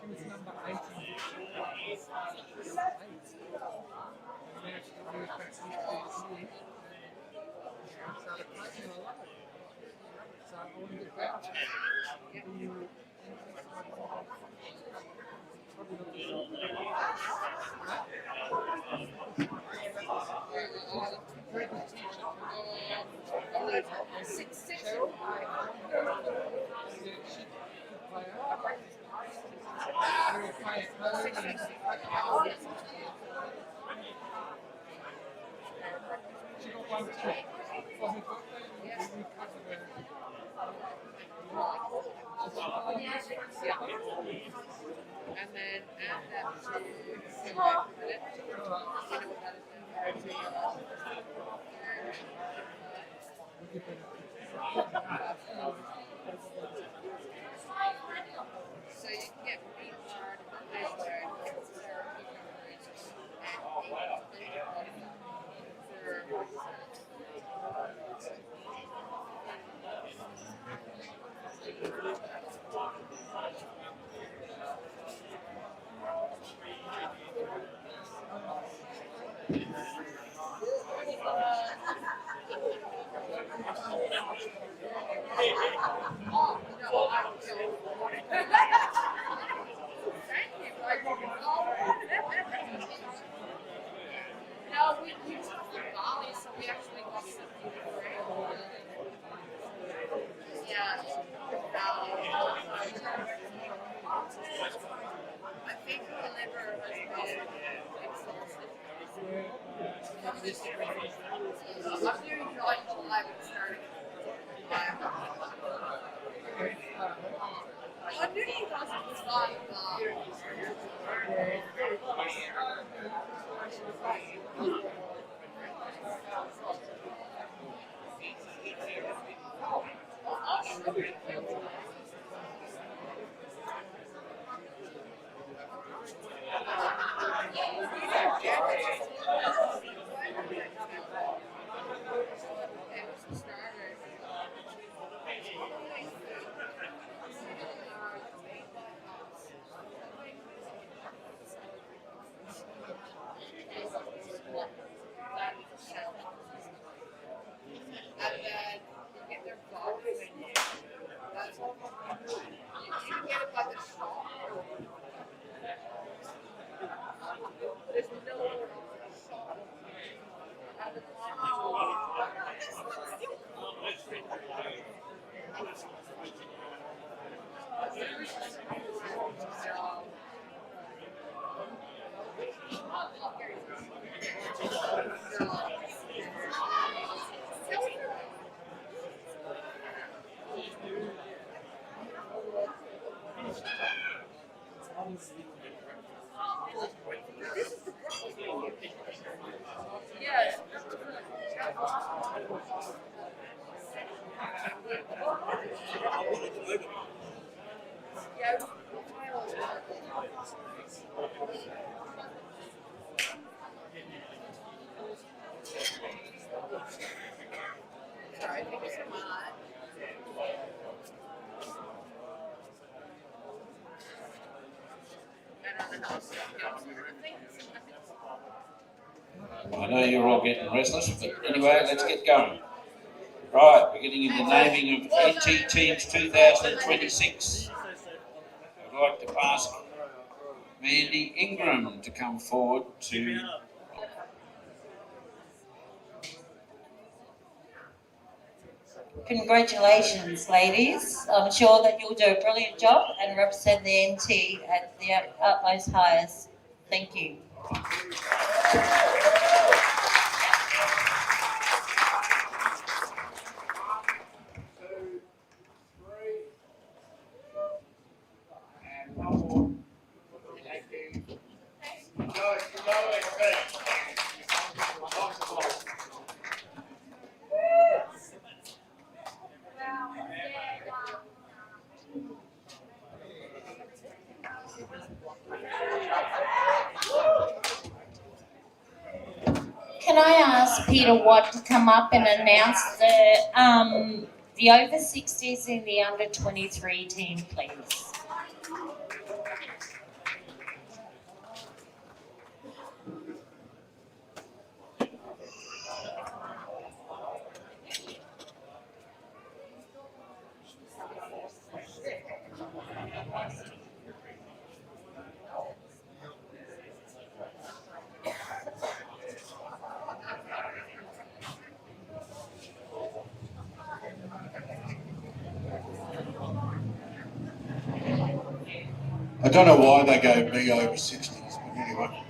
She was number 18. She got one trick. For her birthday, we covered her. And then add that to silver credit. So you can get meat lard, fish lard, therapy coverage, No, we took the Bali, so we actually got some yeah, I think the liver has been exhausted. I'm doing July starting. I knew you guys would start and then you get their box. That's all I know you're all getting restless, but anyway, let's get going. Right, we're getting into naming of NT Teams 2026. I'd like to ask Mandy Ingram to come forward to... Congratulations, ladies. I'm sure that you'll do a brilliant job and represent the NT at the utmost highest. Thank you. Can I ask Peter Watt to come up and announce the over 60s and the under 23 team, please? I don't know why they gave me over 60s, but anyway.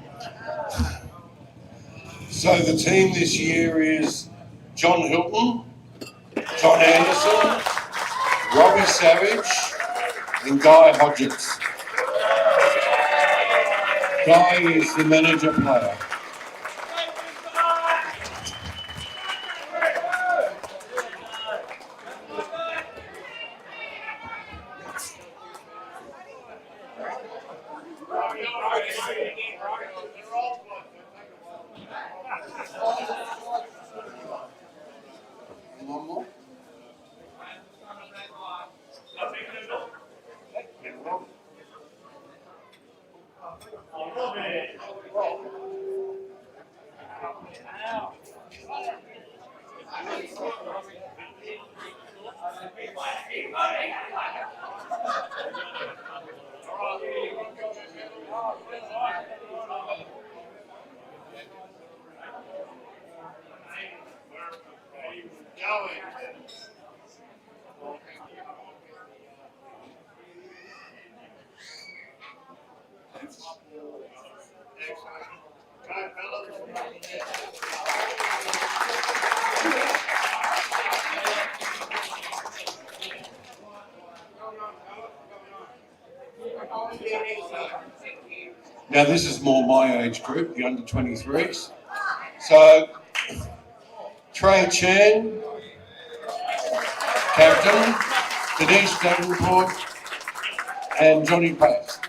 So the team this year is John Hilton, John Anderson, Robbie Savage, and Guy Hodgetts. Guy is the manager player. One more. Now this is more my age group, the under 23s. So, Trey Chan, captain, Denise Davenport, and Johnny Pratt.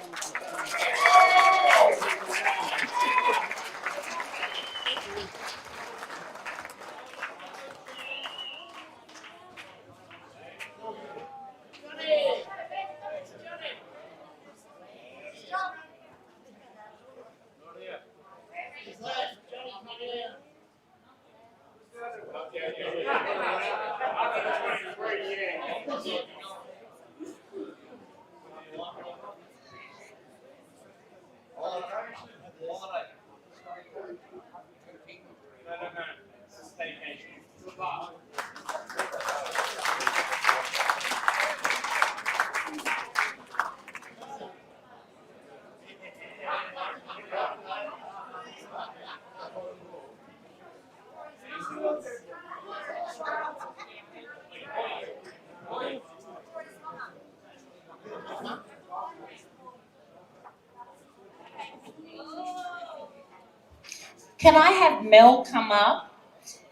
Can I have Mel come up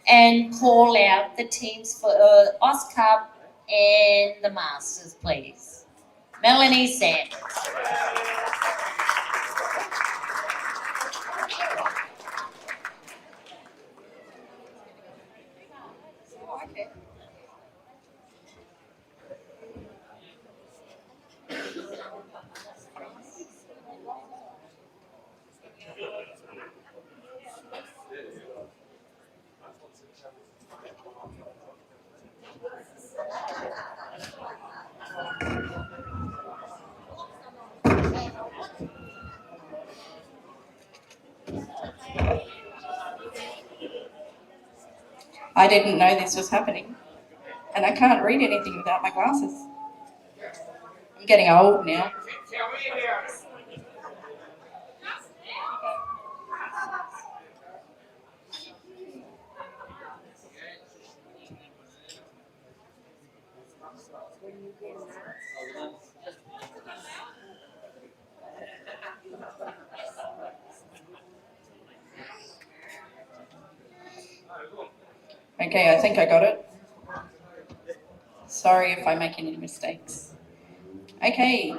and call out the teams for Oz Cup and the Masters, please? Melanie Sanders. I didn't know this was happening, and I can't read anything without my glasses. I'm getting old now. Okay, I think I got it. Sorry if I make any mistakes. Okay,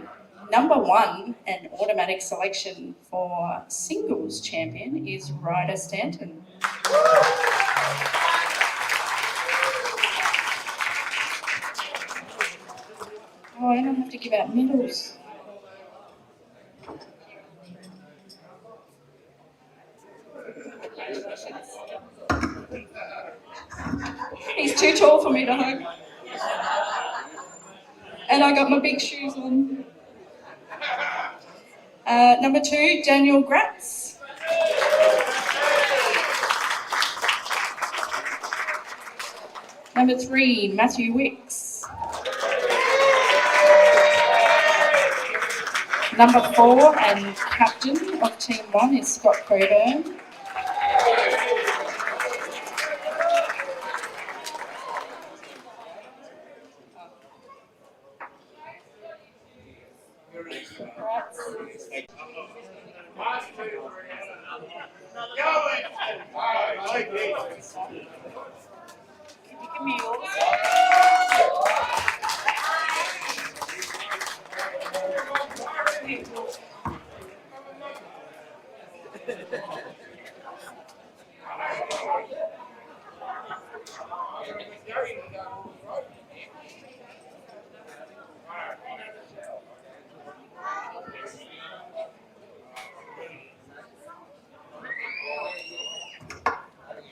number 1, an automatic selection for singles champion is Ryder Stanton. Oh, I don't have to give out medals. He's too tall for me to hug. And I got my big shoes on. Number 2, Daniel Gratz. Number 3, Matthew Wicks. Number 4 and captain of Team 1 is Scott Coburn.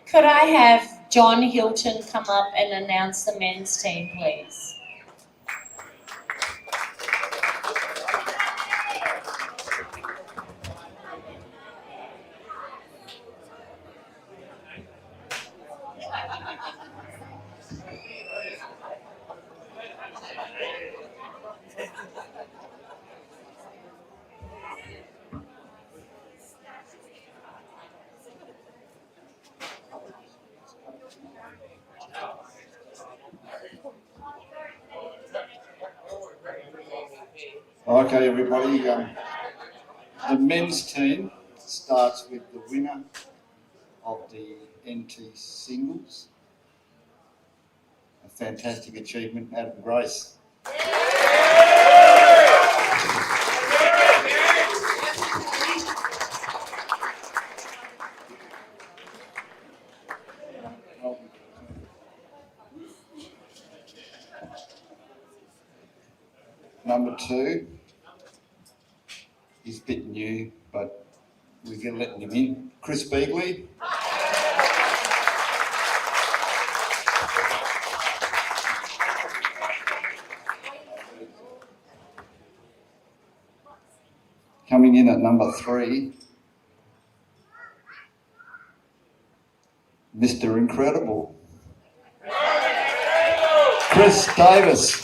Could I have John Hilton come up and announce the men's team, please? Okay, everybody. The men's team starts with the winner of the NT singles. A fantastic achievement, Adam Grace. Number 2, he's a bit new, but we're going to let him in. Chris Beagley. Coming in at number 3, Mr. Incredible, Chris Davis.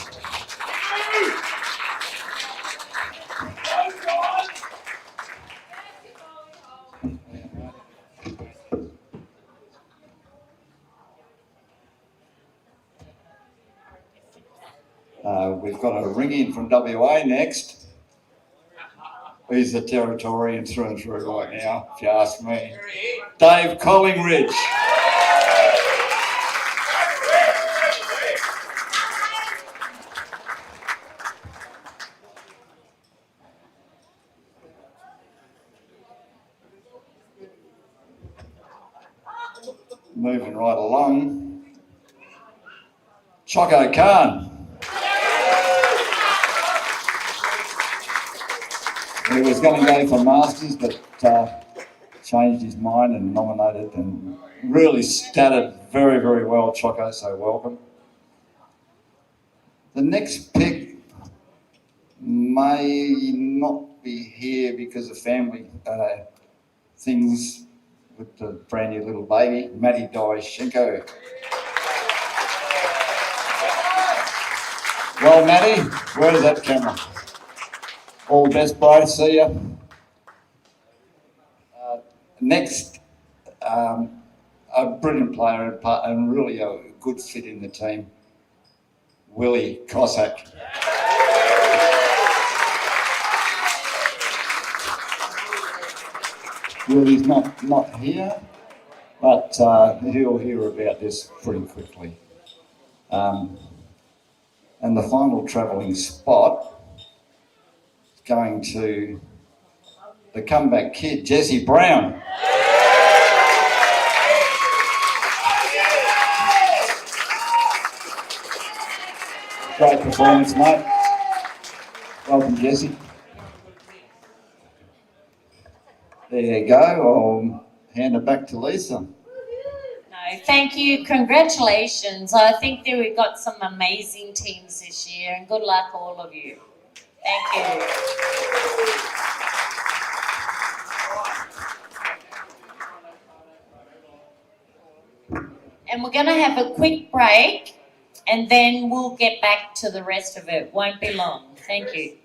We've got a ring in from WA next. He's a Territorian through and through right now, if you ask me. Dave Collingridge. Moving right along. Choco Khan. He was going to go for Masters, but changed his mind and nominated and really statted very, very well, Choco, so welcome. The next pick may not be here because of family things, with the brand new little baby, Maddie Dyashenko. Well, Maddie, where's that camera? All the best, bro. See ya. Next, a brilliant player and really a good fit in the team, Willie Cossack. Willie's not here, but he'll hear about this pretty quickly. And the final travelling spot is going to the comeback kid, Jesse Brown. Great performance, mate. Welcome, Jesse. There you go. I'll hand it back to Lisa. No, thank you. Congratulations. I think that we've got some amazing teams this year, and good luck, all of you. Thank you. And we're going to have a quick break, and then we'll get back to the rest of it. Won't be long. Thank you.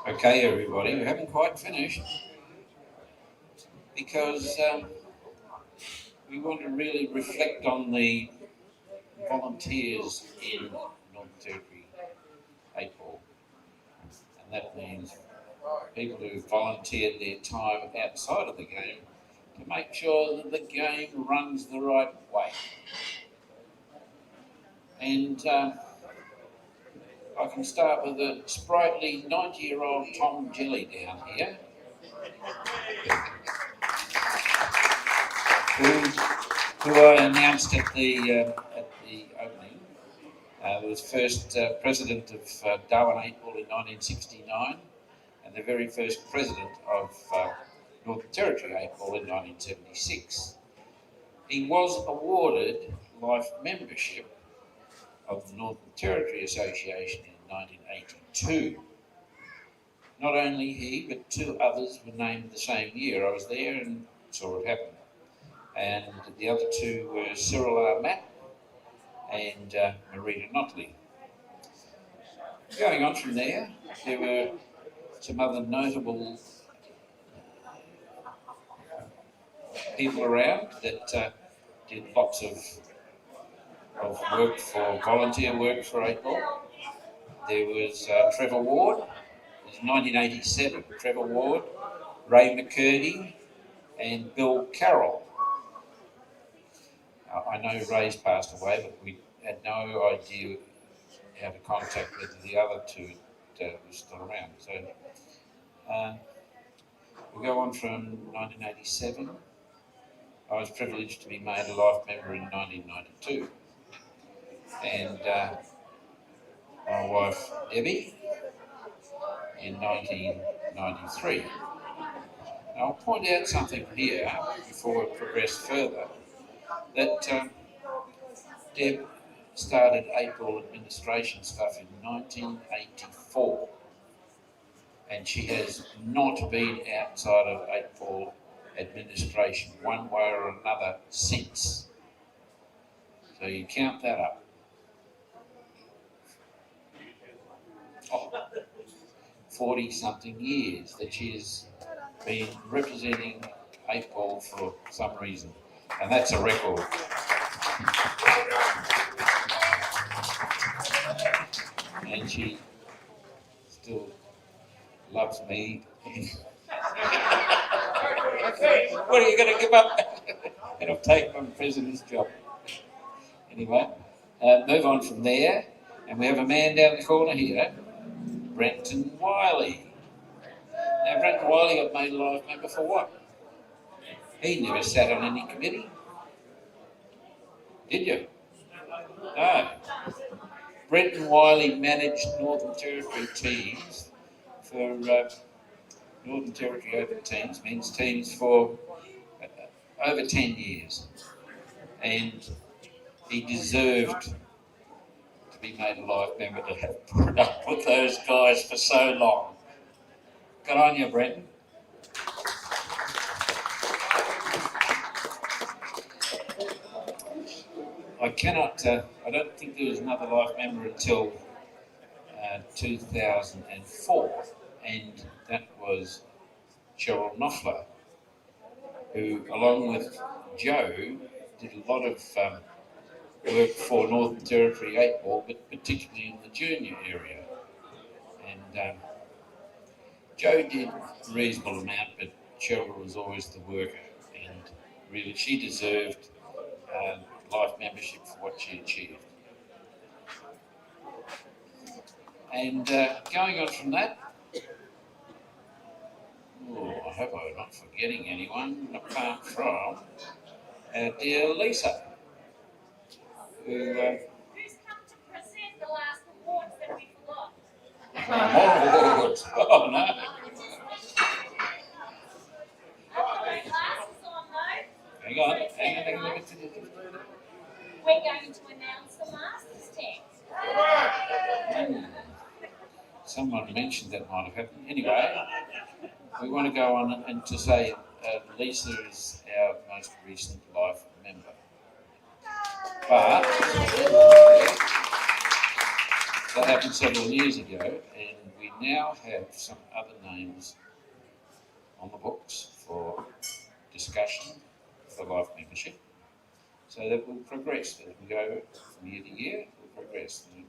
Okay, everybody, we haven't quite finished because we want to really reflect on the volunteers in Northern Territory 8-ball. And that means people who volunteered their time outside of the game to make sure that the game runs the right way. And I can start with a sprightly 90-year-old Tom Jelly down here, who I announced at the opening. Was first president of Darwin 8-ball in 1969 and the very first president of Northern Territory 8-ball in 1976. He was awarded life membership of the Northern Territory Association in 1982. Not only he, but two others were named the same year. I was there and saw it happen. And the other two were Cyril R. Matt and Marita Notley. Going on from there, there were some other notable people around that did lots of work for, volunteer work for 8-ball. There was Trevor Ward. It was 1987. Trevor Ward Ray McCurdy and Bill Carroll. I know Ray's passed away, but we had no idea how to contact whether the other two were still around. So we'll go on from 1987. I was privileged to be made a life member in 1992. And my wife, Debbie, in 1993. Now, I'll point out something here before we progress further, that Deb started APOL administration stuff in 1984, and she has not been outside of APOL administration one way or another since. So you count that up. Oh, 40-something years that she has been representing APOL for some reason, and that's a record. And she still loves me. What are you going to give up? And I'll take my president's job. Anyway, move on from there, and we have a man down the corner here, Brenton Wiley. Now, Brenton Wiley got made a life member for what? He never sat on any committee. Did you? No. Brenton Wiley managed Northern Territory teams for Northern Territory Open teams, men's teams, for over 10 years. And he deserved to be made a life member to have put up with those guys for so long. Good on you, Brenton. I don't think there was another life member until 2004, and that was Cheryl Knopfler, who, along with Joe, did a lot of work for Northern Territory 8-ball, but particularly in the junior area. And Joe did a reasonable amount, but Cheryl was always the worker, and really she deserved life membership for what she achieved. And going on from that, I hope I'm not forgetting anyone, apart from dear Lisa, who... Who's come to present the last awards that we forgot? More awards. Oh, no. I've got my glasses on though. Hang on. We're going to announce the Masters team. Someone mentioned that might have happened. Anyway, we want to go on and to say Lisa is our most recent life member. But that happened several years ago, and we now have some other names on the books for discussion for life membership, so that will progress. As we go from year to year, we'll progress. And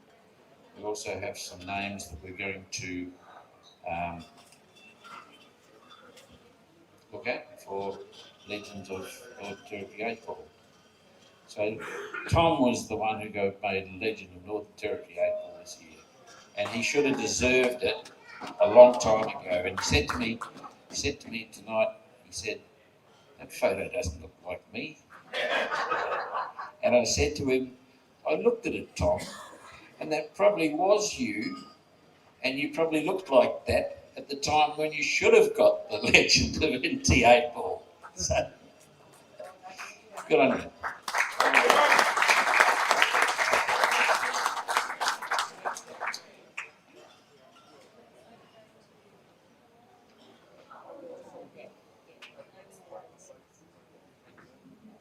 we also have some names that we're going to look at for Legends of Northern Territory 8-ball. So Tom was the one who made Legend of Northern Territory 8-ball this year, and he should have deserved it a long time ago. And he said to me tonight, he said, "That photo doesn't look like me." And I said to him, "I looked at it, Tom, and that probably was you, and you probably looked like that at the time when you should have got the Legend of NT 8-ball." So, good on you.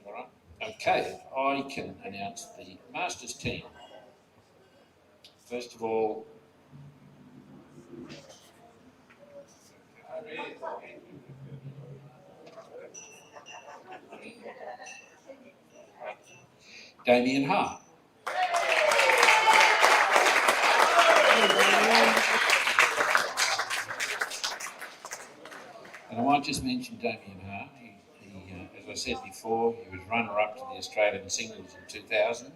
All right. Okay, I can announce the Masters team. First of all, Damien Hart. And I might just mention Damien Haar. As I said before, he was runner-up to the Australian singles in 2000,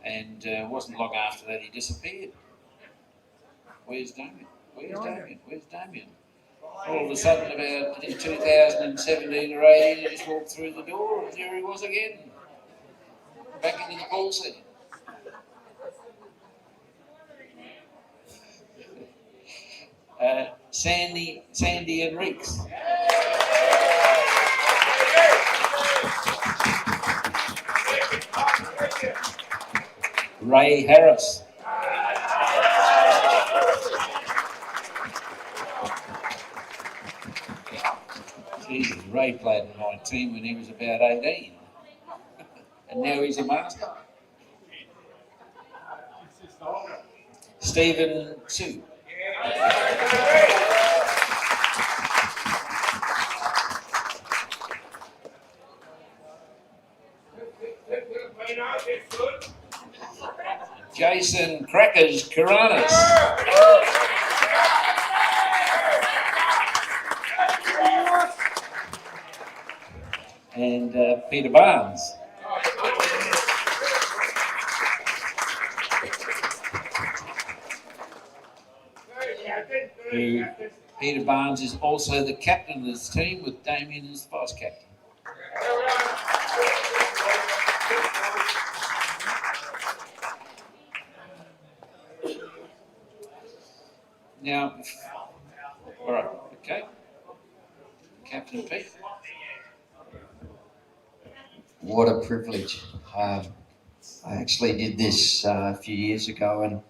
and wasn't long after that he disappeared. Where's Damien? Where's Damien? Where's Damien? All of a sudden, about in 2017 or 18, he just walked through the door, and there he was again, back into the ball scene. Sandy and Reeks. Ray Harris. Jesus, Ray played in my team when he was about 18, and now he's a master. Stephen Sue. Jason Crackers Karanas. And Peter Barnes. Who, Peter Barnes is also the captain of this team, with Damien as vice captain. Now, all right, okay. Captain Pete. What a privilege. I actually did this a few years ago, and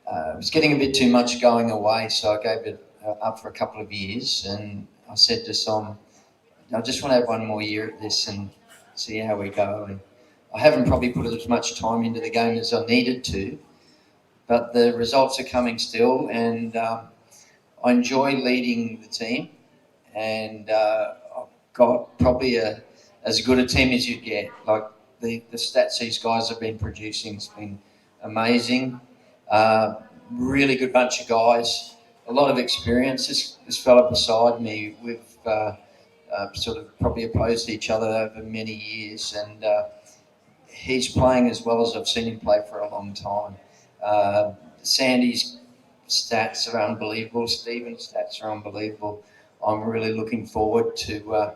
it was getting a bit too much going away, so I gave it up for a couple of years, and I said to Som, I just want to have one more year at this and see how we go. And I haven't probably put as much time into the game as I needed to, but the results are coming still, and I enjoy leading the team, and I've got probably as good a team as you get. Like the stats these guys have been producing has been amazing. Really good bunch of guys, a lot of experience. This fella beside me, we've sort of probably opposed each other over many years, and he's playing as well as I've seen him play for a long time. Sandy's stats are unbelievable. Stephen's stats are unbelievable. I'm really looking forward to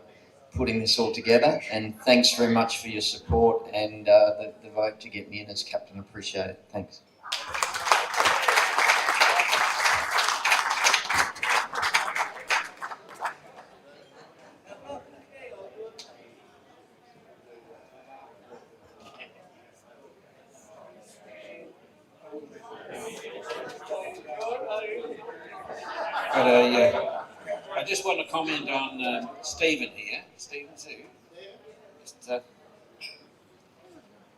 putting this all together, and thanks very much for your support and the vote to get me in as captain. Appreciate it. Thanks. But I just want to comment on Stephen here. Stephen Sue.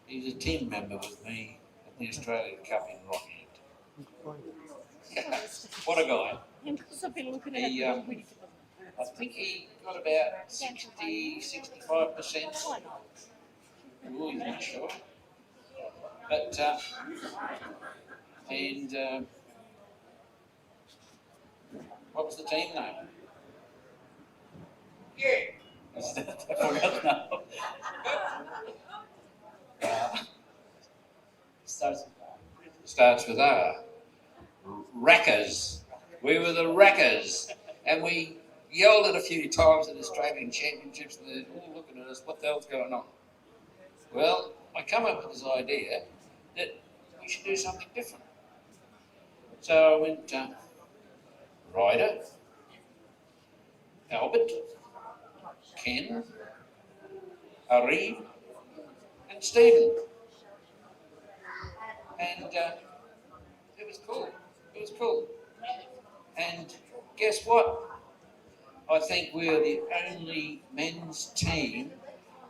He's a team member with me at the Australian Cup in Rockland. What a guy. He, I think he got about 65%. Oh, he's not sure. But, what was the team name? I forgot now. Starts with R. Rackers. We were the Rackers. And we yelled it a few times at Australian Championships, and they're all looking at us, what the hell's going on? Well, I come up with this idea that we should do something different. So I went Ryder, Albert, Ken, Arif, and Stephen. And it was cool. It was cool. And guess what? I think we're the only men's team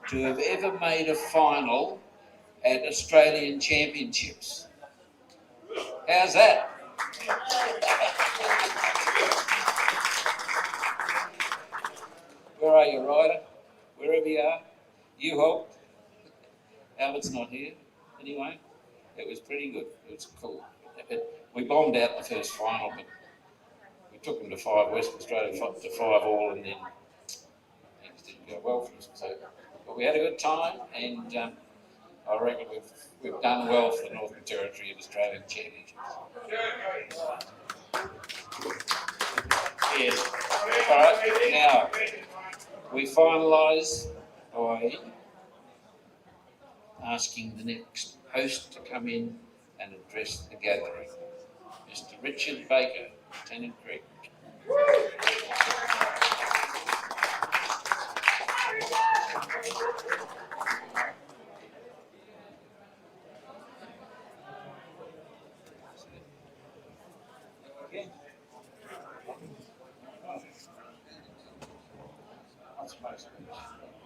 to have ever made a final at Australian Championships. How's that? Where are you, Ryder? Wherever you are, you helped. Albert's not here. Anyway, it was pretty good. It was cool. We bombed out the first final, but we took them to 5 West Australia, to 5 all, and then things didn't go well for us. So, but we had a good time, and I reckon we've done well for the Northern Territory at Australian Championships. Yes. All right. Now we finalise by asking the next host to come in and address the gathering, Mr. Richard Baker, Tennant Creek.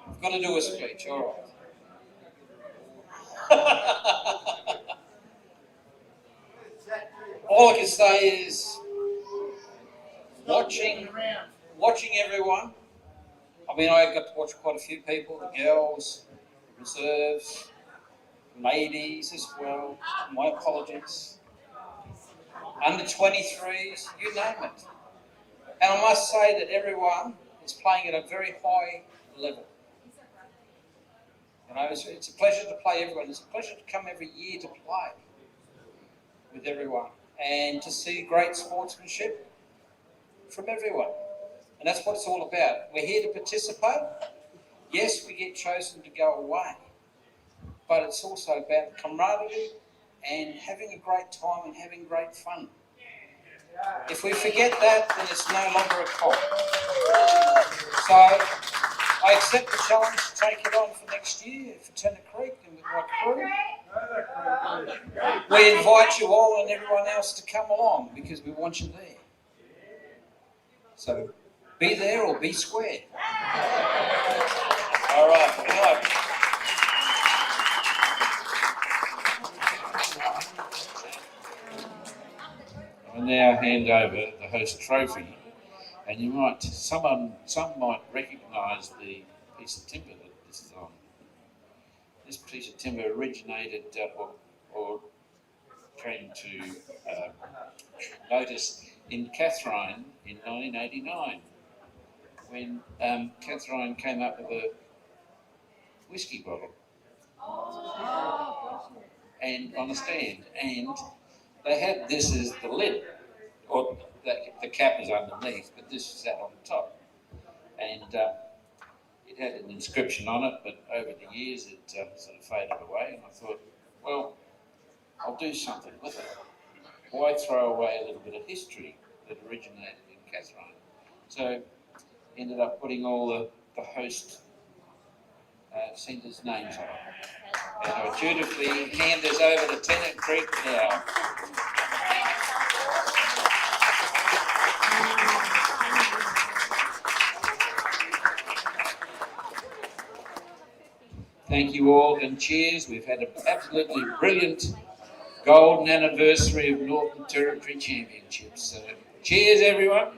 I've got to do a speech, all right. All I can say is watching everyone. I mean, I got to watch quite a few people, the girls, the reserves, ladies as well. My apologies. Under 23s, you name it. And I must say that everyone is playing at a very high level. You know, it's a pleasure to play everyone. It's a pleasure to come every year to play with everyone and to see great sportsmanship from everyone. And that's what it's all about. We're here to participate. Yes, we get chosen to go away, but it's also about camaraderie and having a great time and having great fun. If we forget that, then it's no longer a comp. So I accept the challenge to take it on for next year for Tennant Creek and with my crew. We invite you all and everyone else to come along because we want you there. So be there or be square. All right, good luck. I now hand over the host trophy, and you might, some might recognise the piece of timber that this is on. This piece of timber originated or came to notice in Catherine in 1989, when Catherine came up with a whiskey bottle and on a stand, and they had this as the lid, or the cap was underneath, but this sat on the top, and it had an inscription on it, but over the years it sort of faded away, and I thought, well, I'll do something with it. Why throw away a little bit of history that originated in Catherine? So ended up putting all the host centres' names on it. And I dutifully hand this over to Tennant Creek now. Thank you all and cheers. We've had an absolutely brilliant golden anniversary of Northern Territory Championships. So cheers, everyone.